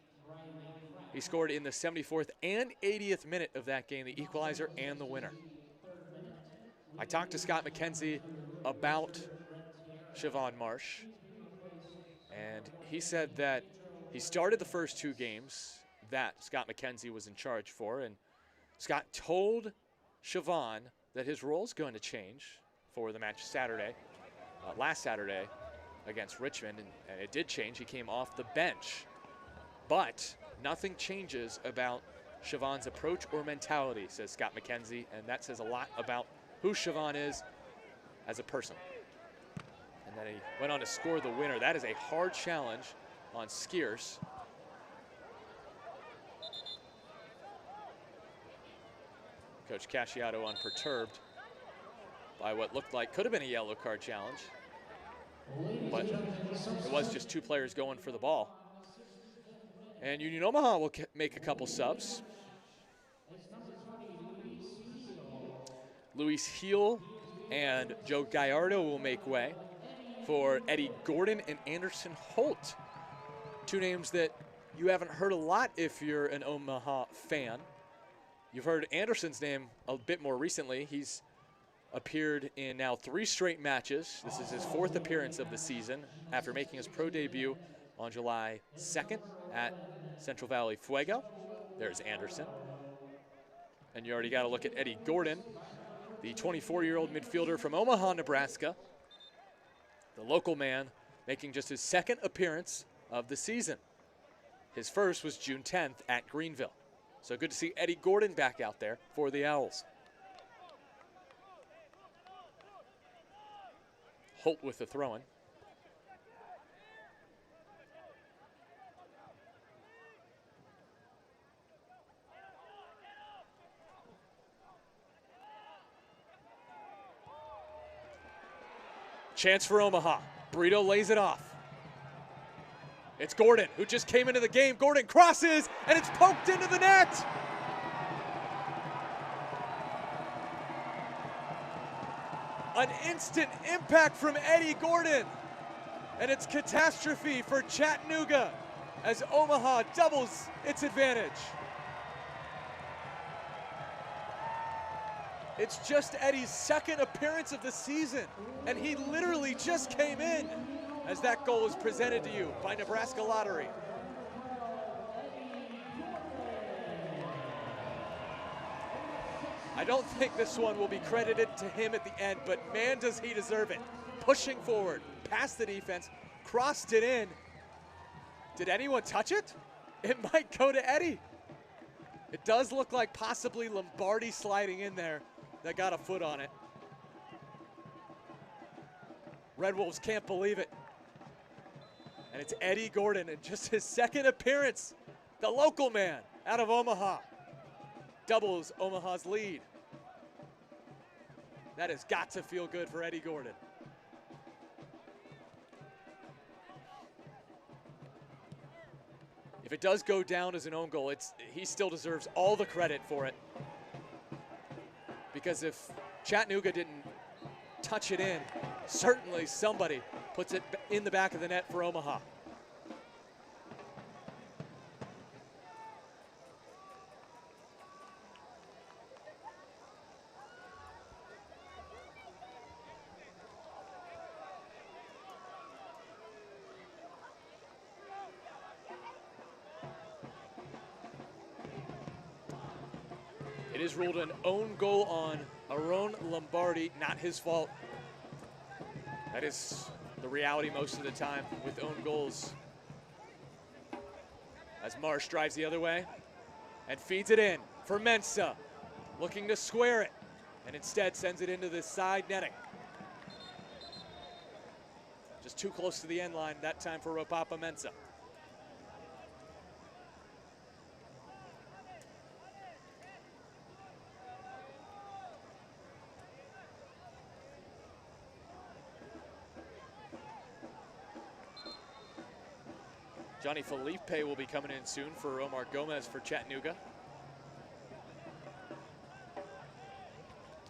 He scored in the 74th and 80th minute of that game, the equalizer and the winner. I talked to Scott McKenzie about Siobhan Marsh, and he said that he started the first 2 games that Scott McKenzie was in charge for, and Scott told Siobhan that his role is going to change for the match Saturday, last Saturday against Richmond, and it did change. He came off the bench, but nothing changes about Siobhan's approach or mentality, says Scott McKenzie, and that says a lot about who Siobhan is as a person. And then he went on to score the winner. That is a hard challenge on Skiers. Coach Casciato unperturbed by what looked like could have been a yellow card challenge, but it was just 2 players going for the ball. And Union Omaha will make a couple subs. Luis Heel and Joe Gallardo will make way for Eddie Gordon and Anderson Holt. 2 names that you haven't heard a lot if you're an Omaha fan. You've heard Anderson's name a bit more recently. He's appeared in now 3 straight matches. This is his 4th appearance of the season after making his pro debut on July 2nd at Central Valley Fuego. There's Anderson. And you already got to look at Eddie Gordon, the 24-year-old midfielder from Omaha, Nebraska. The local man making just his 2nd appearance of the season. His first was June 10th at Greenville. So good to see Eddie Gordon back out there for the Owls. Holt with the throw-in. Chance for Omaha. Brito lays it off. It's Gordon, who just came into the game. Gordon crosses, and it's poked into the net. An instant impact from Eddie Gordon, and it's catastrophe for Chattanooga as Omaha doubles its advantage. It's just Eddie's 2nd appearance of the season, and he literally just came in as that goal is presented to you by Nebraska Lottery. I don't think this one will be credited to him at the end, but man, does he deserve it. Pushing forward, past the defense, crossed it in. Did anyone touch it? It might go to Eddie. It does look like possibly Lombardi sliding in there that got a foot on it. Red Wolves can't believe it. And it's Eddie Gordon in just his second appearance. The local man out of Omaha doubles Omaha's lead. That has got to feel good for Eddie Gordon. If it does go down as an own goal, he still deserves all the credit for it. Because if Chattanooga didn't touch it in, certainly somebody puts it in the back of the net for Omaha. It is ruled an own goal on Aaron Lombardi, not his fault. That is the reality most of the time with own goals. As Marsh drives the other way and feeds it in for Mensah, looking to square it, and instead sends it into the side netting. Just too close to the end line that time for Ropapa Mensah. Johnny Felipe will be coming in soon for Omar Gomez for Chattanooga.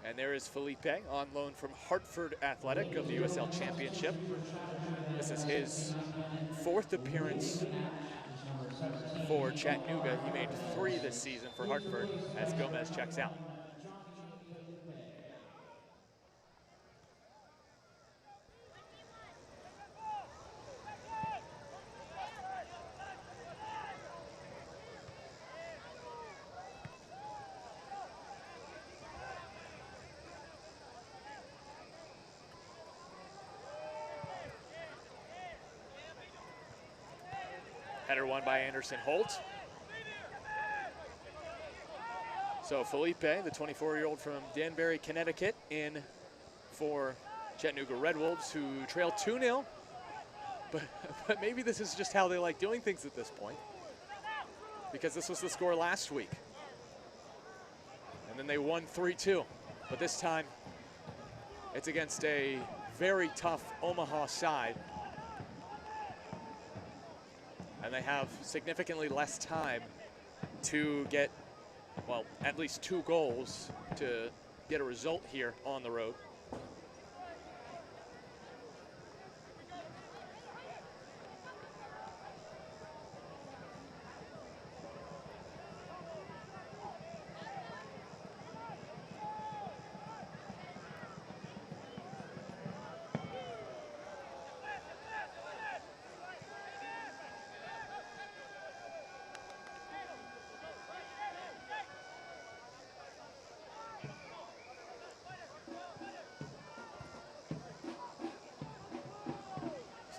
And there is Felipe on loan from Hartford Athletic of the USL Championship. This is his 4th appearance for Chattanooga. He made 3 this season for Hartford as Gomez checks out. Header won by Anderson Holt. So Felipe, the 24-year-old from Danbury, Connecticut, in for Chattanooga Red Wolves, who trail 2-0. But maybe this is just how they like doing things at this point, because this was the score last week. And then they won 3-2. But this time, it's against a very tough Omaha side. And they have significantly less time to get, well, at least 2 goals to get a result here on the road.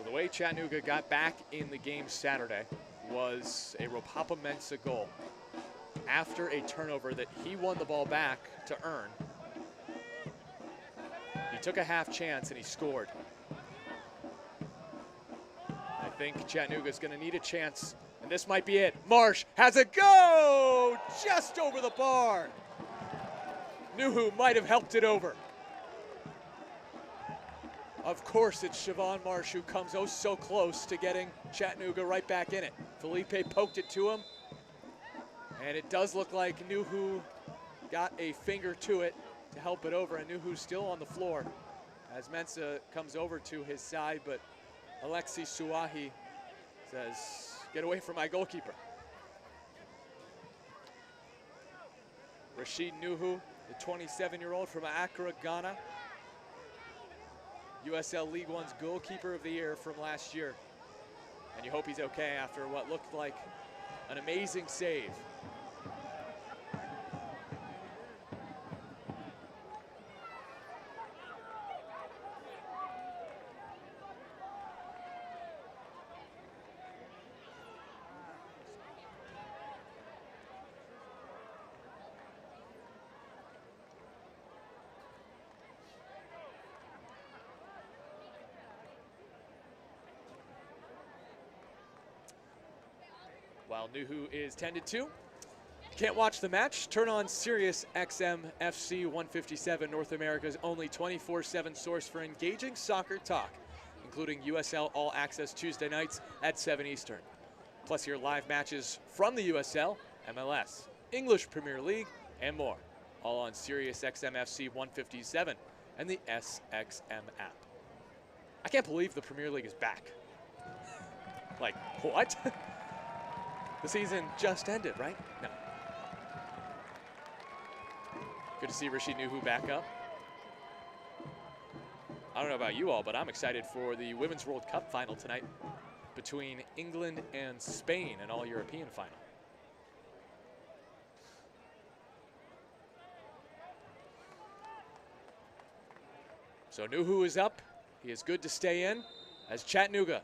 The way Chattanooga got back in the game Saturday was a Ropapa Mensah goal after a turnover that he won the ball back to earn. He took a half chance and he scored. I think Chattanooga's going to need a chance, and this might be it. Marsh has a go just over the bar. Nuhu might have helped it over. Of course, it's Siobhan Marsh who comes oh so close to getting Chattanooga right back in it. Felipe poked it to him, and it does look like Nuhu got a finger to it to help it over, and Nuhu's still on the floor as Mensah comes over to his side, but Alexi Suahi says, "Get away from my goalkeeper." Rashid Nuhu, the 27-year-old from Accra, Ghana, USL League One's goalkeeper of the year from last year. And you hope he's okay after what looked like an amazing save. While Nuhu is tended to. Can't watch the match? Turn on Sirius XM FC 157, North America's only 24/7 source for engaging soccer talk, including USL All Access Tuesday nights at 7 Eastern. Plus hear live matches from the USL, MLS, English Premier League, and more. All on Sirius XM FC 157 and the SXM app. I can't believe the Premier League is back. Like, what? The season just ended, right? No. Good to see Rashid Nuhu back up. I don't know about you all, but I'm excited for the Women's World Cup final tonight between England and Spain, an all-European final. So Nuhu is up. He is good to stay in as Chattanooga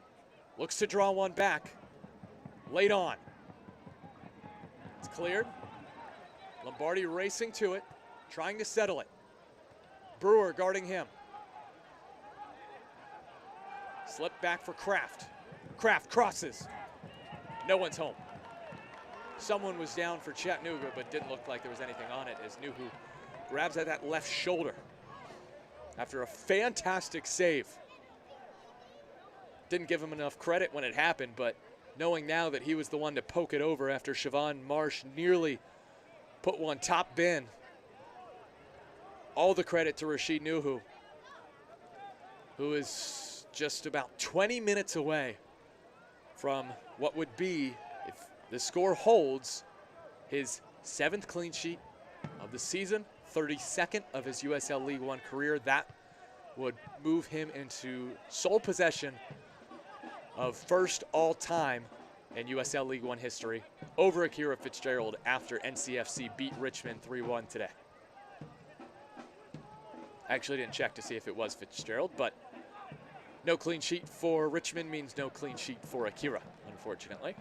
looks to draw one back. Late on. It's cleared. Lombardi racing to it, trying to settle it. Brewer guarding him. Slip back for Kraft. Kraft crosses. No one's home. Someone was down for Chattanooga, but didn't look like there was anything on it as Nuhu grabs at that left shoulder after a fantastic save. Didn't give him enough credit when it happened, but knowing now that he was the one to poke it over after Siobhan Marsh nearly put one top bin. All the credit to Rashid Nuhu, who is just about 20 minutes away from what would be, if the score holds, his 7th clean sheet of the season, 32nd of his USL League One career. That would move him into sole possession of first all-time in USL League One history over Akira Fitzgerald after NCFC beat Richmond 3-1 today. I actually didn't check to see if it was Fitzgerald, but no clean sheet for Richmond means no clean sheet for Akira, unfortunately.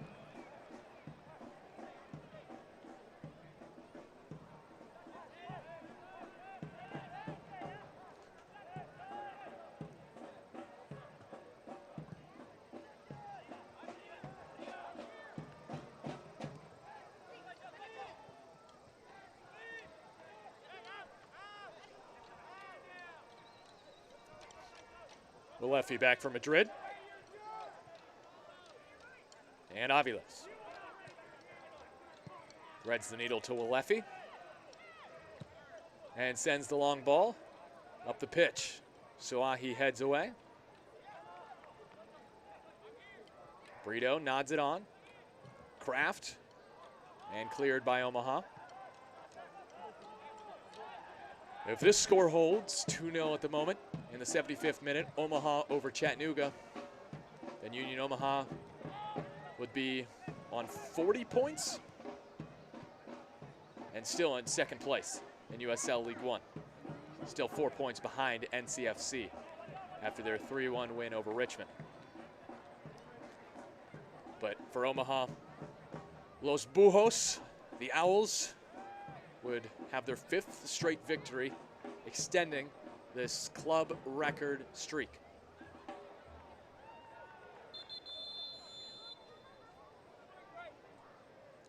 Lefty back from Madrid. And Aviles threads the needle to Walefi and sends the long ball up the pitch. Suahi heads away. Brito nods it on. Kraft and cleared by Omaha. If this score holds, 2-0 at the moment in the 75th minute, Omaha over Chattanooga, then Union Omaha would be on 40 points and still in 2nd place in USL League One. Still 4 points behind NCFC after their 3-1 win over Richmond. But for Omaha, Los Bujos, the Owls, would have their 5th straight victory, extending this club record streak.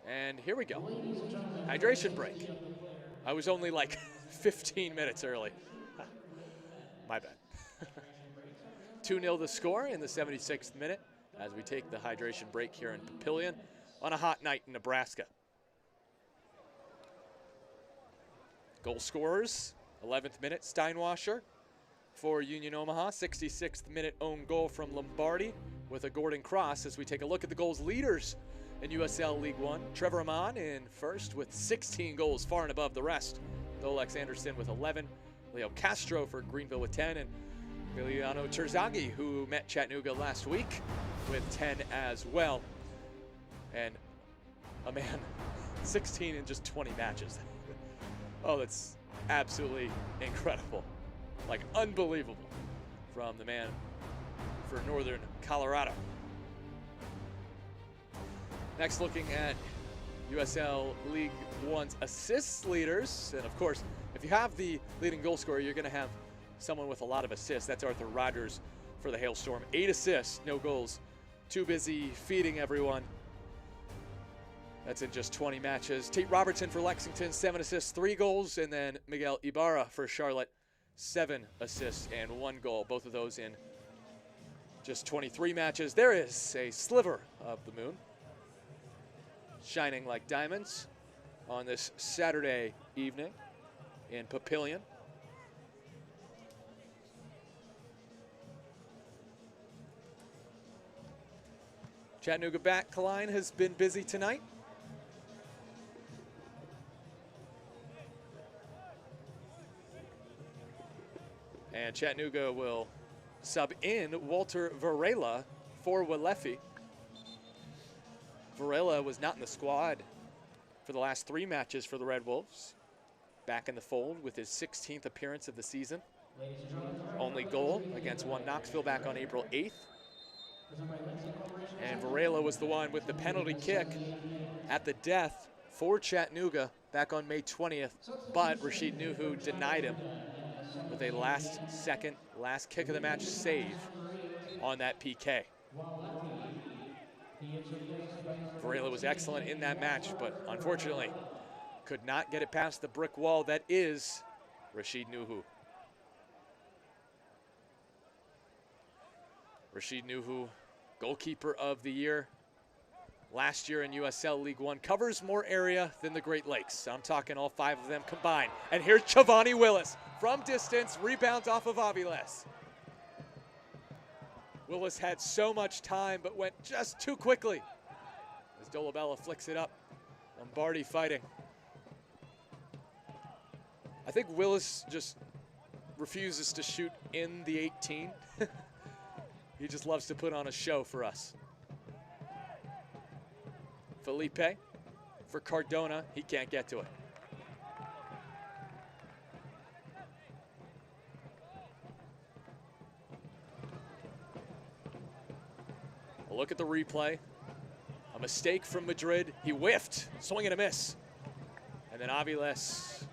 And here we go. Hydration break. I was only like 15 minutes early. My bad. 2-0 the score in the 76th minute as we take the hydration break here in Papillion on a hot night in Nebraska. Goal scorers, 11th minute, Steinwasser for Union Omaha. 66th minute own goal from Lombardi with a Gordon cross as we take a look at the goals leaders in USL League One. Trevor Amon in first with 16 goals, far and above the rest. Dolex Anderson with 11. Leo Castro for Greenville with 10. And Emiliano Terzaghi, who met Chattanooga last week, with 10 as well. And a man, 16 in just 20 matches. Oh, that's absolutely incredible. Like, unbelievable from the man for Northern Colorado. Next, looking at USL League One's assists leaders. And of course, if you have the leading goal scorer, you're going to have someone with a lot of assists. That's Arthur Rogers for the Hailstorm. 8 assists, no goals. Too busy feeding everyone That's in just 20 matches. Tate Robertson for Lexington, 7 assists, 3 goals. And then Miguel Ibarra for Charlotte, 7 assists and 1 goal. Both of those in just 23 matches. There is a sliver of the moon shining like diamonds on this Saturday evening in Papillion. Chattanooga back line has been busy tonight. And Chattanooga will sub in Walter Varela for Walefi. Varela was not in the squad for the last 3 matches for the Red Wolves. Back in the fold with his 16th appearance of the season. Only goal against Knoxville back on April 8th. And Varela was the one with the penalty kick at the death for Chattanooga back on May 20th, but Rashid Nuhu denied him with a last kick of the match save on that PK. Varela was excellent in that match, but unfortunately could not get it past the brick wall that is Rashid Nuhu. Rashid Nuhu, goalkeeper of the year last year in USL League One, covers more area than the Great Lakes. I'm talking all 5 of them combined. And here's Chavani Willis from distance, rebounds off of Aviles. Willis had so much time, but went just too quickly as Dolabella flicks it up. Lombardi fighting. I think Willis just refuses to shoot in the 18. He just loves to put on a show for us. Felipe for Cardona, he can't get to it. A look at the replay. A mistake from Madrid. He whiffed, swing and a miss. And then Aviles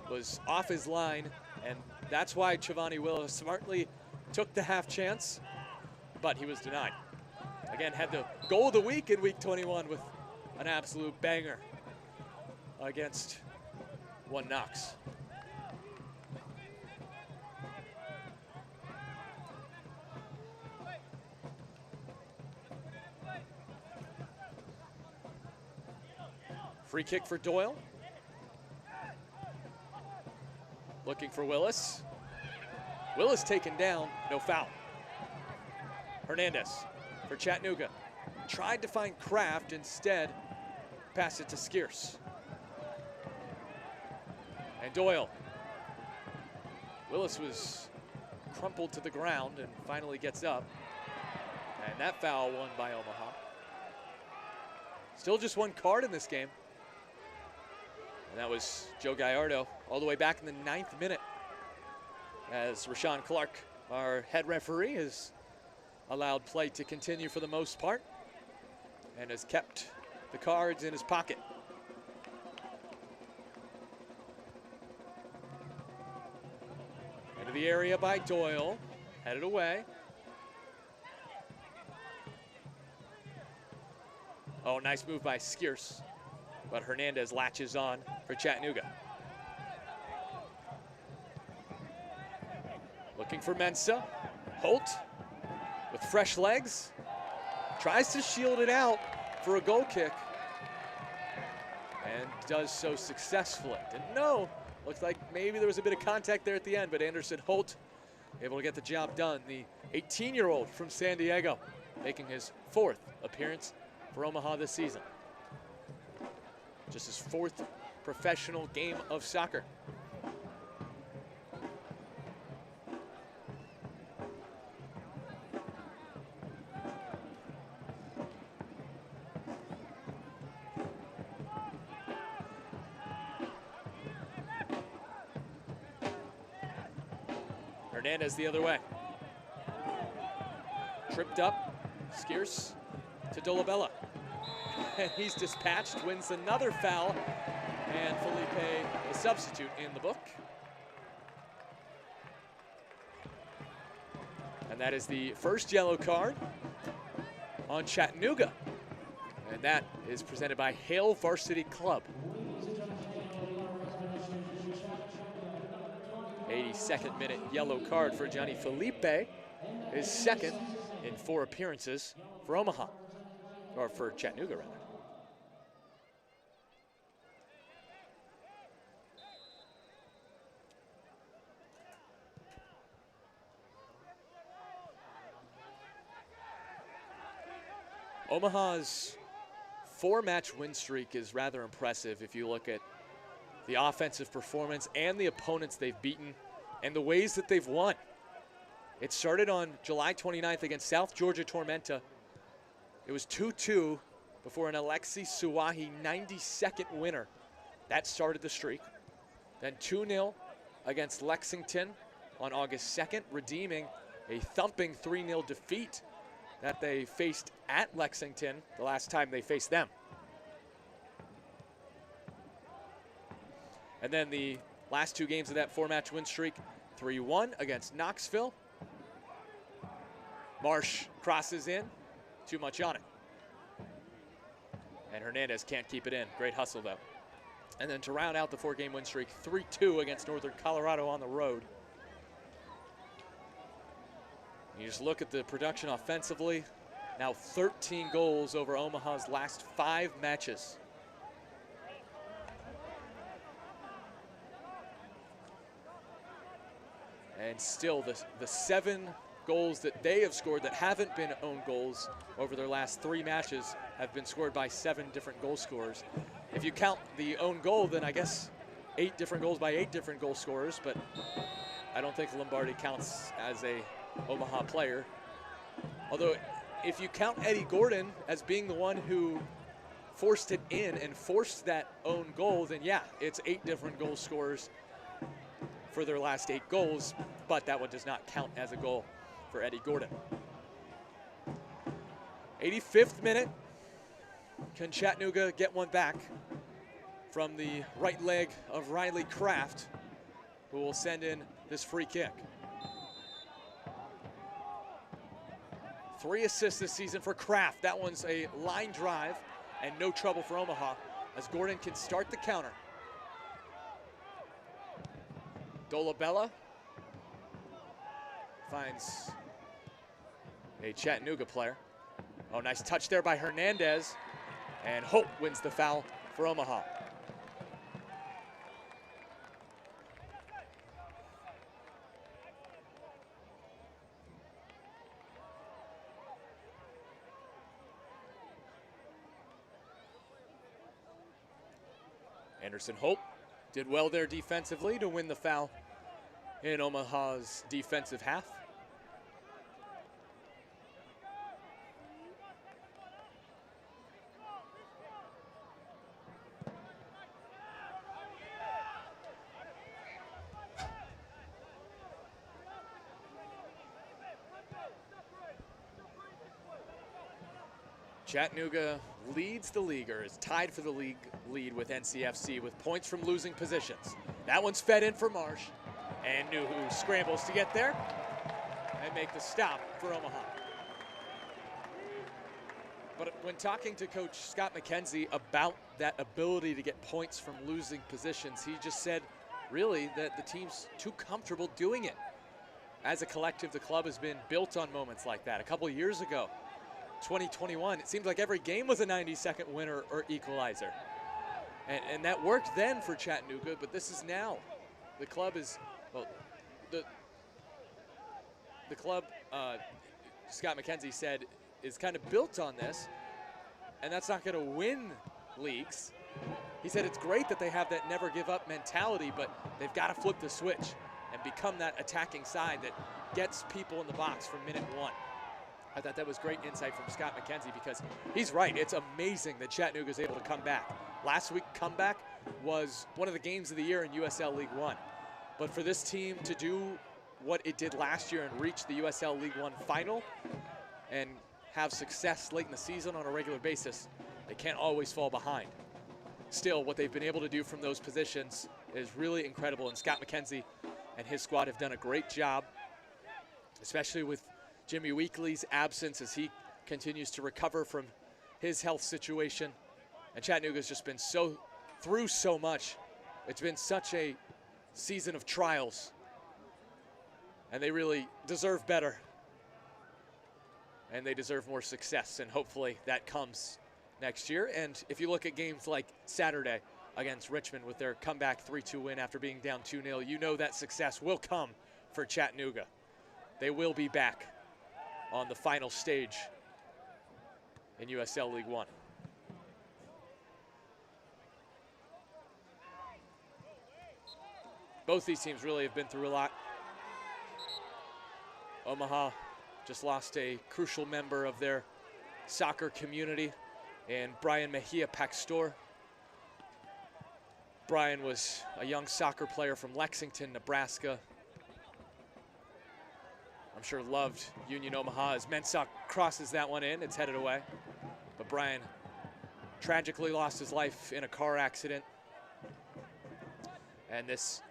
was off his line, and that's why Chavani Willis smartly took the half chance, but he was denied. Again, had the goal of the week in week 21 with an absolute banger against Knox. Free kick for Doyle. Looking for Willis. Willis taken down, no foul. Hernandez for Chattanooga. Tried to find Kraft, instead passed it to Skierce. And Doyle. Willis was crumpled to the ground and finally gets up. And that foul won by Omaha. Still just 1 card in this game. And that was Joe Gallardo all the way back in the 9th minute, as Rashawn Clark, our head referee, has allowed play to continue for the most part and has kept the cards in his pocket. Into the area by Doyle, headed away. Oh, nice move by Skierce, but Hernandez latches on for Chattanooga. Looking for Mensah. Holt with fresh legs. Tries to shield it out for a goal kick. And does so successfully. Didn't know. Looks like maybe there was a bit of contact there at the end, but Anderson Holt able to get the job done. The 18-year-old from San Diego, making his 4th appearance for Omaha this season. Just his 4th professional game of soccer. Hernandez the other way. Tripped up, Skierce to Dolabella. And he's dispatched, wins another foul, and Felipe, the substitute in the book. And that is the first yellow card on Chattanooga. And that is presented by Hale Varsity Club. 82nd minute yellow card for Johnny Felipe, his second in 4 appearances for Omaha, or for Chattanooga rather. Omaha's 4-match win streak is rather impressive if you look at the offensive performance and the opponents they've beaten and the ways that they've won. It started on July 29th against South Georgia Tormenta. It was 2-2 before an Alexi Suwahi 92nd winner. That started the streak. Then 2-0 against Lexington on August 2nd, redeeming a thumping 3-0 defeat that they faced at Lexington the last time they faced them. And then the last 2 games of that 4-match win streak, 3-1 against Knoxville. Marsh crosses in, too much on it. And Hernandez can't keep it in. Great hustle though. And then to round out the 4-game win streak, 3-2 against Northern Colorado on the road. You just look at the production offensively. Now 13 goals over Omaha's last 5 matches. And still the 7 goals that they have scored that haven't been own goals over their last 3 matches have been scored by 7 different goal scorers. If you count the own goal, then I guess 8 different goals by 8 different goal scorers, but I don't think Lombardi counts as a Omaha player. Although if you count Eddie Gordon as being the one who forced it in and forced that own goal, then yeah, it's 8 different goal scorers for their last 8 goals, but that one does not count as a goal for Eddie Gordon. 85th minute. Can Chattanooga get one back from the right leg of Riley Kraft, who will send in this free kick? 3 assists this season for Kraft. That one's a line drive and no trouble for Omaha as Gordon can start the counter. Dolabella finds a Chattanooga player. Oh, nice touch there by Hernandez. And Hope wins the foul for Omaha. Anderson Hope did well there defensively to win the foul in Omaha's defensive half. Chattanooga leads the league, or is tied for the league lead with NCFC with points from losing positions. That one's fed in for Marsh, and Nuhu scrambles to get there and make the stop for Omaha. But when talking to Coach Scott McKenzie about that ability to get points from losing positions, he just said, really, that the team's too comfortable doing it. As a collective, the club has been built on moments like that. A couple years ago, 2021, it seemed like every game was a 90-second winner or equalizer. And that worked then for Chattanooga, but this is now. The club is, well, the club, Scott McKenzie said, is kind of built on this, and that's not gonna win leagues. He said it's great that they have that never give up mentality, but they've gotta flip the switch and become that attacking side that gets people in the box from minute 1. I thought that was great insight from Scott McKenzie because he's right. It's amazing that Chattanooga is able to come back. Last week's comeback was one of the games of the year in USL League One. But for this team to do what it did last year and reach the USL League One final and have success late in the season on a regular basis, they can't always fall behind. Still, what they've been able to do from those positions is really incredible, and Scott McKenzie and his squad have done a great job, especially with Jimmy Weekly's absence as he continues to recover from his health situation. And Chattanooga's just been through so much. It's been such a season of trials. And they really deserve better. And they deserve more success, and hopefully that comes next year. And if you look at games like Saturday against Richmond with their comeback 3-2 win after being down 2-0, you know that success will come for Chattanooga. They will be back on the final stage in USL League One. Both these teams really have been through a lot. Omaha just lost a crucial member of their soccer community, and Brian Mejia Paxtor. Brian was a young soccer player from Lexington, Nebraska. I'm sure loved Union Omaha as Mensah crosses that one in. It's headed away. But Brian tragically lost his life in a car accident. And this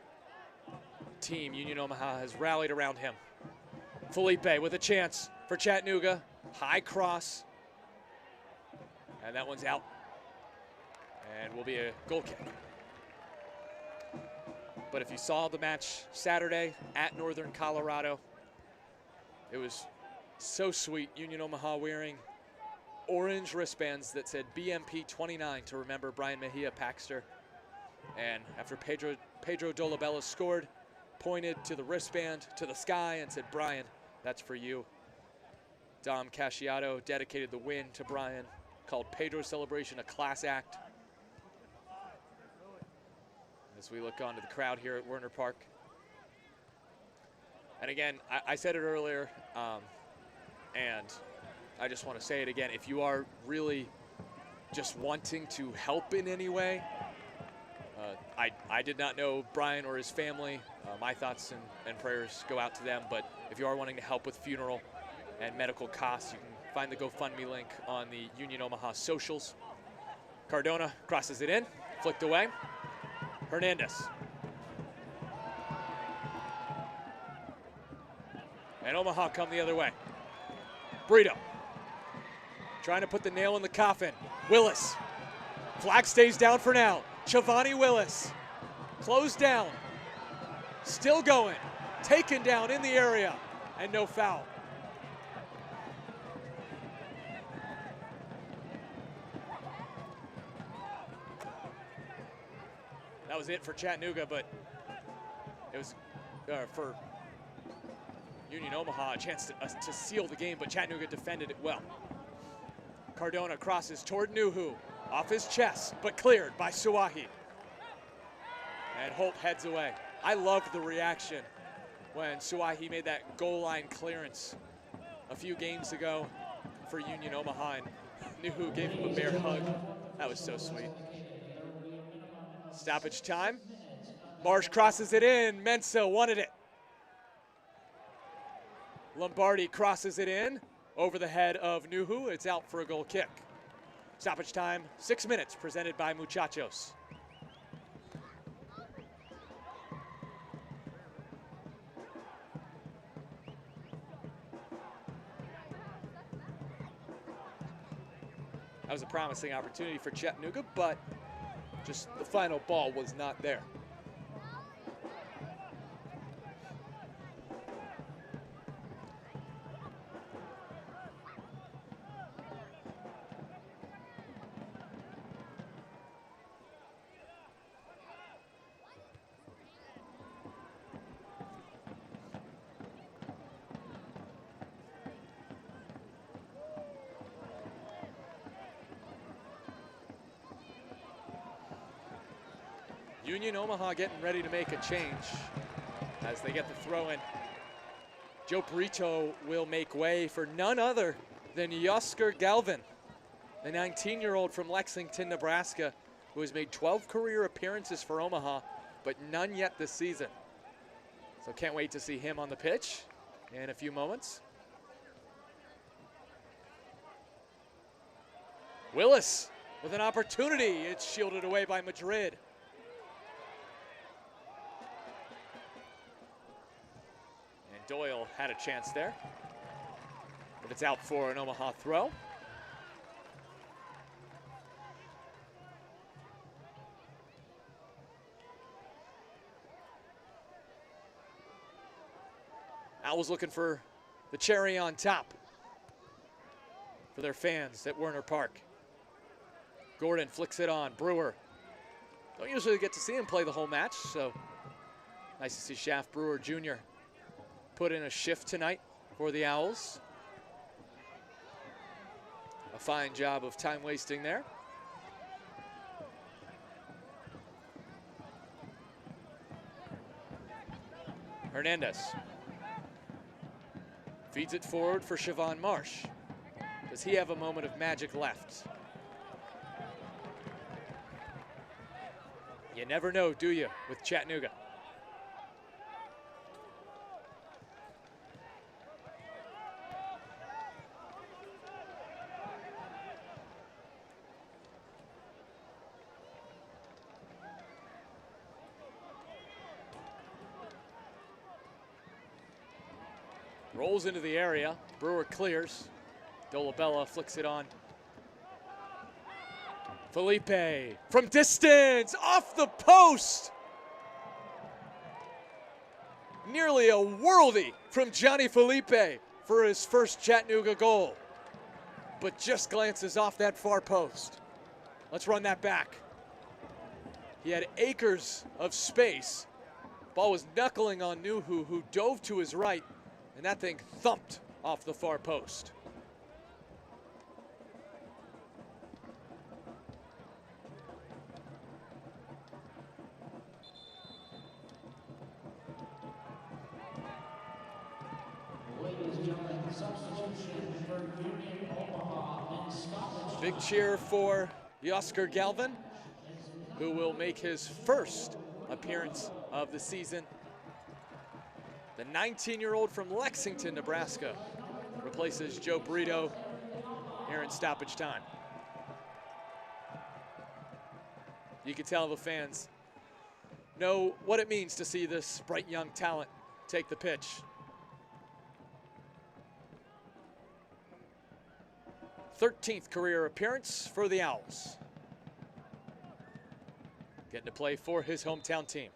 team, Union Omaha, has rallied around him. Felipe with a chance for Chattanooga. High cross. And that one's out. And will be a goal kick. But if you saw the match Saturday at Northern Colorado, it was so sweet. Union Omaha wearing orange wristbands that said BMP 29 to remember Brian Mejia Paxtor. And after Pedro Dolabella scored, pointed to the wristband, to the sky, and said, "Brian, that's for you." Dom Casciato dedicated the win to Brian, called Pedro's celebration a class act. As we look onto the crowd here at Werner Park. And again, I said it earlier, and I just want to say it again. If you are really just wanting to help in any way, I did not know Brian or his family. My thoughts and prayers go out to them. But if you are wanting to help with funeral and medical costs, you can find the GoFundMe link on the Union Omaha socials. Cardona crosses it in, flicked away. Hernandez. And Omaha come the other way. Brito trying to put the nail in the coffin. Willis. Flag stays down for now. Chavani Willis. Closed down. Still going. Taken down in the area. And no foul. That was it for Chattanooga, but it was for Union Omaha a chance to seal the game, but Chattanooga defended it well. Cardona crosses toward Nuhu, off his chest, but cleared by Suahi. And Holt heads away. I loved the reaction when Suahi made that goal line clearance a few games ago for Union Omaha, and Nuhu gave him a bear hug. That was so sweet. Stoppage time. Marsh crosses it in. Mensah wanted it. Lombardi crosses it in over the head of Nuhu. It's out for a goal kick. Stoppage time, 6 minutes, presented by Muchachos. That was a promising opportunity for Chattanooga, but just the final ball was not there. Union Omaha getting ready to make a change as they get the throw in. Joe Brito will make way for none other than Yosker Galvin, the 19-year-old from Lexington, Nebraska, who has made 12 career appearances for Omaha, but none yet this season. So can't wait to see him on the pitch in a few moments. Willis with an opportunity. It's shielded away by Madrid. Doyle had a chance there, but it's out for an Omaha throw. Owls looking for the cherry on top for their fans at Werner Park. Gordon flicks it on. Brewer. Don't usually get to see him play the whole match, so nice to see Shaft Brewer Jr. put in a shift tonight for the Owls. A fine job of time wasting there. Hernandez feeds it forward for Siobhan Marsh. Does he have a moment of magic left? You never know, do you, with Chattanooga? Rolls into the area. Brewer clears. Dolabella flicks it on. Felipe from distance, off the post. Nearly a worldie from Johnny Felipe for his first Chattanooga goal, but just glances off that far post. Let's run that back. He had acres of space. Ball was knuckling on Nuhu, who dove to his right, and that thing thumped off the far post. Big cheer for Yosker Galvin, who will make his first appearance of the season. The 19-year-old from Lexington, Nebraska, replaces Joe Brito here in stoppage time. You can tell the fans know what it means to see this bright young talent take the pitch. 13th career appearance for the Owls. Getting to play for his hometown team.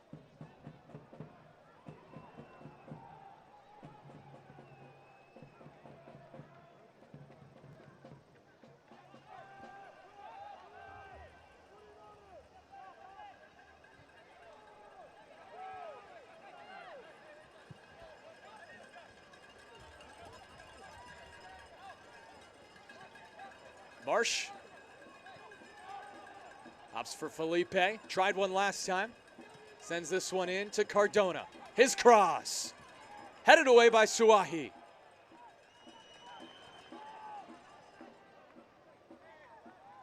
Marsh opts for Felipe. Tried one last time. Sends this one in to Cardona. His cross. Headed away by Suahi.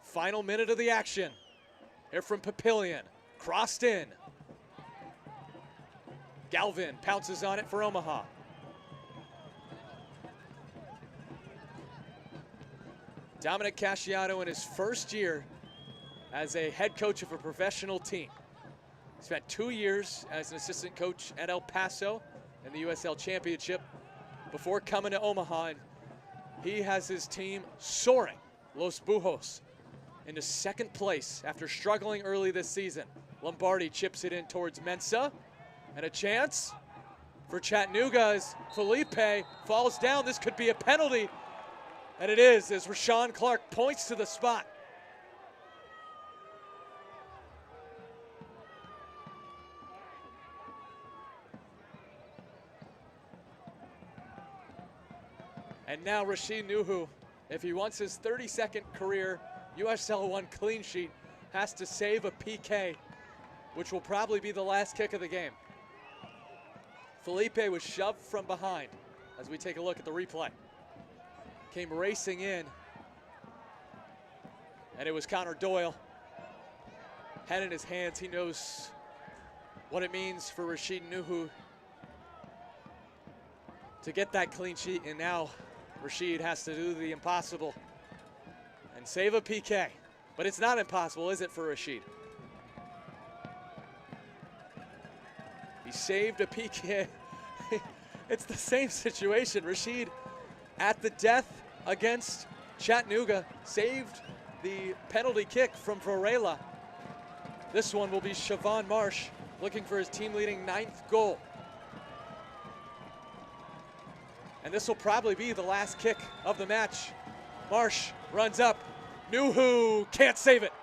Final minute of the action. Here from Papillion. Crossed in. Galvin pounces on it for Omaha. Dominic Casciato in his first year as a head coach of a professional team. Spent 2 years as an assistant coach at El Paso in the USL Championship before coming to Omaha. And he has his team soaring, Los Bujos, into second place after struggling early this season. Lombardi chips it in towards Mensa, and a chance for Chattanooga as Felipe falls down. This could be a penalty. And it is, as Rashawn Clark points to the spot. And now Rashid Nuhu, if he wants his 32nd career USL 1 clean sheet, has to save a PK, which will probably be the last kick of the game. Felipe was shoved from behind as we take a look at the replay. Came racing in, and it was Connor Doyle. Head in his hands. He knows what it means for Rashid Nuhu to get that clean sheet, and now Rashid has to do the impossible and save a PK. But it's not impossible, is it, for Rashid? He saved a PK. It's the same situation. Rashid, at the death against Chattanooga, saved the penalty kick from Varela. This one will be Siobhan Marsh looking for his team-leading 9th goal. And this will probably be the last kick of the match. Marsh runs up. Nuhu can't save it.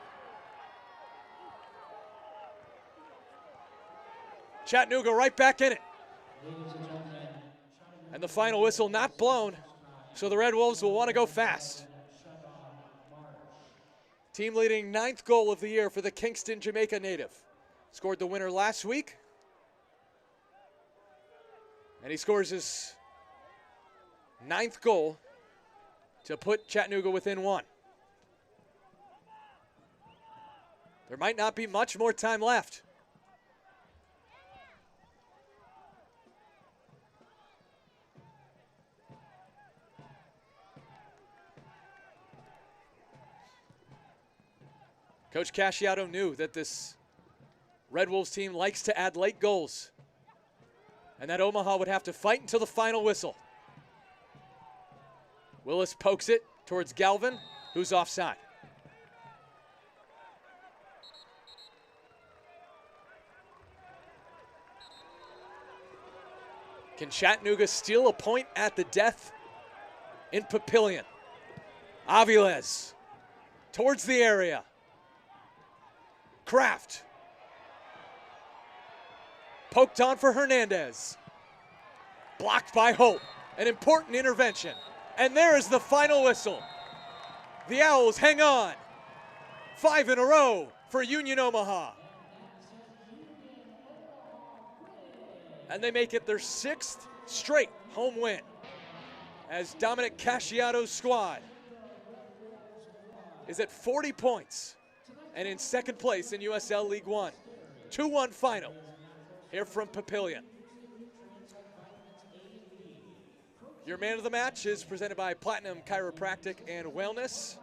Chattanooga right back in it. And the final whistle not blown, so the Red Wolves will want to go fast. Team leading 9th goal of the year for the Kingston, Jamaica native. Scored the winner last week. And he scores his 9th goal to put Chattanooga within 1. There might not be much more time left. Coach Casciato knew that this Red Wolves team likes to add late goals, and that Omaha would have to fight until the final whistle. Willis pokes it towards Galvin, who's offside. Can Chattanooga steal a point at the death in Papillion? Aviles towards the area. Kraft. Poked on for Hernandez. Blocked by Hope. An important intervention. And there is the final whistle. The Owls hang on. 5 in a row for Union Omaha. And they make it their 6th straight home win as Dominic Casciato's squad is at 40 points and in 2nd place in USL League One. 2-1 final here from Papillion. Your man of the match is presented by Platinum Chiropractic and Wellness,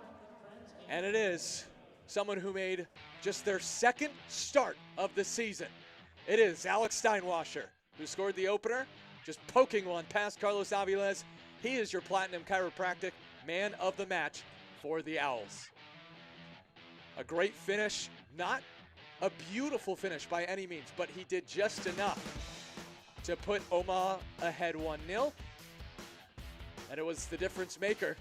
and it is someone who made just their 2nd start of the season. It is Alex Steinwasser, who scored the opener, just poking one past Carlos Aviles. He is your Platinum Chiropractic man of the match for the Owls. A great finish, not a beautiful finish by any means, but he did just enough to put Omaha ahead 1-0. And it was the difference maker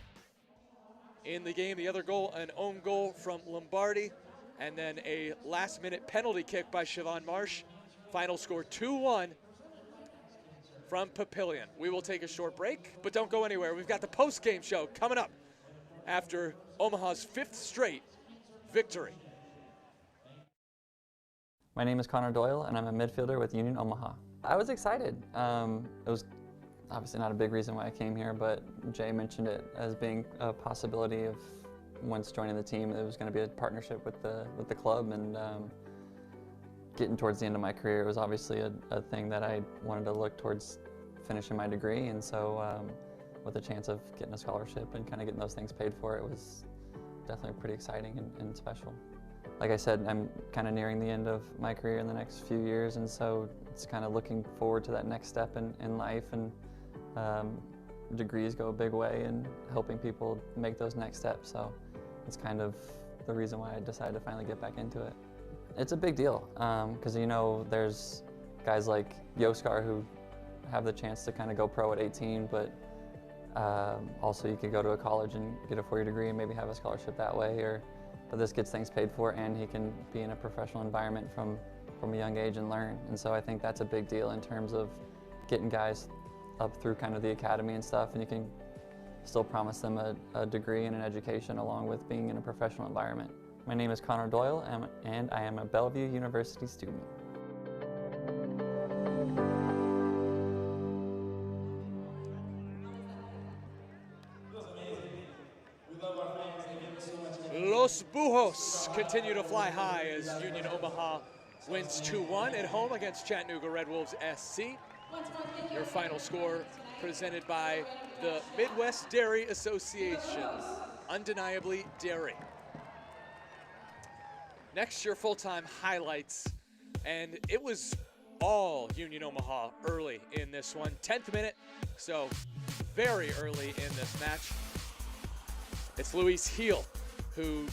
in the game. The other goal, an own goal from Lombardi, and then a last-minute penalty kick by Siobhan Marsh. Final score 2-1 from Papillion. We will take a short break, but don't go anywhere. We've got the post-game show coming up after Omaha's 5th straight victory. My name is Connor Doyle, and I'm a midfielder with Union Omaha. I was excited. It was obviously not a big reason why I came here, but Jay mentioned it as being a possibility of once joining the team, it was going to be a partnership with the club, and getting towards the end of my career, it was obviously a thing that I wanted to look towards finishing my degree, and so with the chance of getting a scholarship and kind of getting those things paid for, it was definitely pretty exciting and special. Like I said, I'm kind of nearing the end of my career in the next few years, and so it's kind of looking forward to that next step in life, and degrees go a big way in helping people make those next steps, so it's kind of the reason why I decided to finally get back into it. It's a big deal, because you know, there's guys like Yoskar who have the chance to kind of go pro at 18, but also you could go to a college and get a 4-year degree and maybe have a scholarship that way, but this gets things paid for, and he can be in a professional environment from a young age and learn. And so I think that's a big deal in terms of getting guys up through kind of the academy and stuff, and you can still promise them a degree and an education along with being in a professional environment. My name is Connor Doyle, and I am a Bellevue University student. Los Bujos continue to fly high as Union Omaha wins 2-1 at home against Chattanooga Red Wolves SC. Your final score presented by the Midwest Dairy Association, Undeniably Dairy. Next, your full-time highlights, and it was all Union Omaha early in this one. 10th minute, so very early in this match. It's Luis Heel who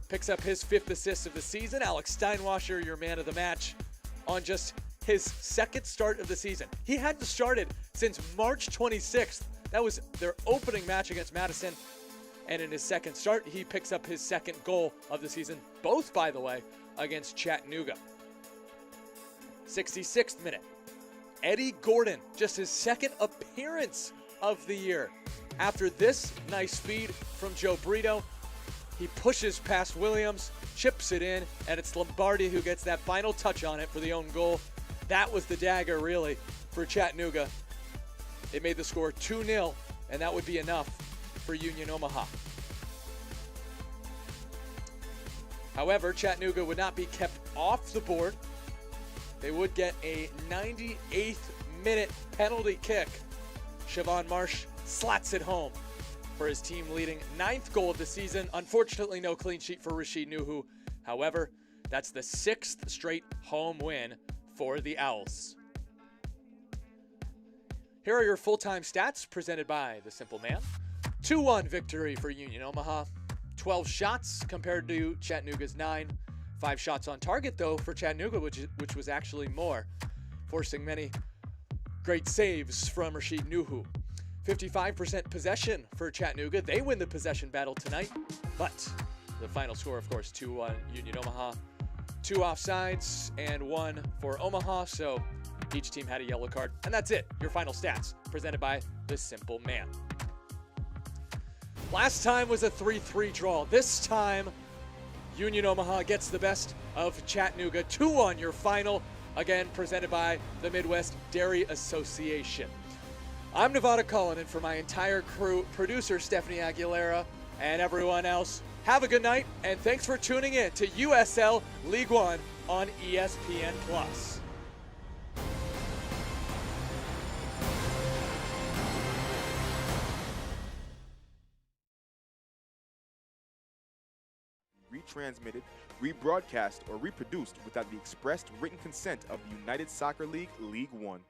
picks up his 5th assist of the season. Alex Steinwasser, your man of the match, on just his 2nd start of the season. He hadn't started since March 26th, That was their opening match against Madison. And in his second start, he picks up his second goal of the season, both, by the way, against Chattanooga. 66th minute. Eddie Gordon, just his second appearance of the year. After this nice feed from Joe Brito, he pushes past Williams, chips it in, and it's Lombardi who gets that final touch on it for the own goal. That was the dagger, really, for Chattanooga. It made the score 2-0, and that would be enough for Union Omaha. However, Chattanooga would not be kept off the board. They would get a 98th minute penalty kick. Siobhan Marsh slats it home for his team leading 9th goal of the season. Unfortunately, no clean sheet for Rashid Nuhu. However, that's the 6th straight home win for the Owls. Here are your full-time stats presented by the Simple Man. 2-1 victory for Union Omaha. 12 shots compared to Chattanooga's 9. 5 shots on target, though, for Chattanooga, which was actually more, forcing many great saves from Rashid Nuhu. 55% possession for Chattanooga. They win the possession battle tonight, but the final score, of course, 2-1 Union Omaha. 2 offsides and 1 for Omaha, so each team had a yellow card. And that's it, your final stats, presented by the Simple Man. Last time was a 3-3 draw. This time, Union Omaha gets the best of Chattanooga. 2-1 your final, again presented by the Midwest Dairy Association. I'm Nevada Cullen, and for my entire crew, producer Stephanie Aguilera, and everyone else, have a good night, and thanks for tuning in to USL League One on ESPN+. Retransmitted, rebroadcast, or reproduced without the expressed written consent of the United Soccer League, League One.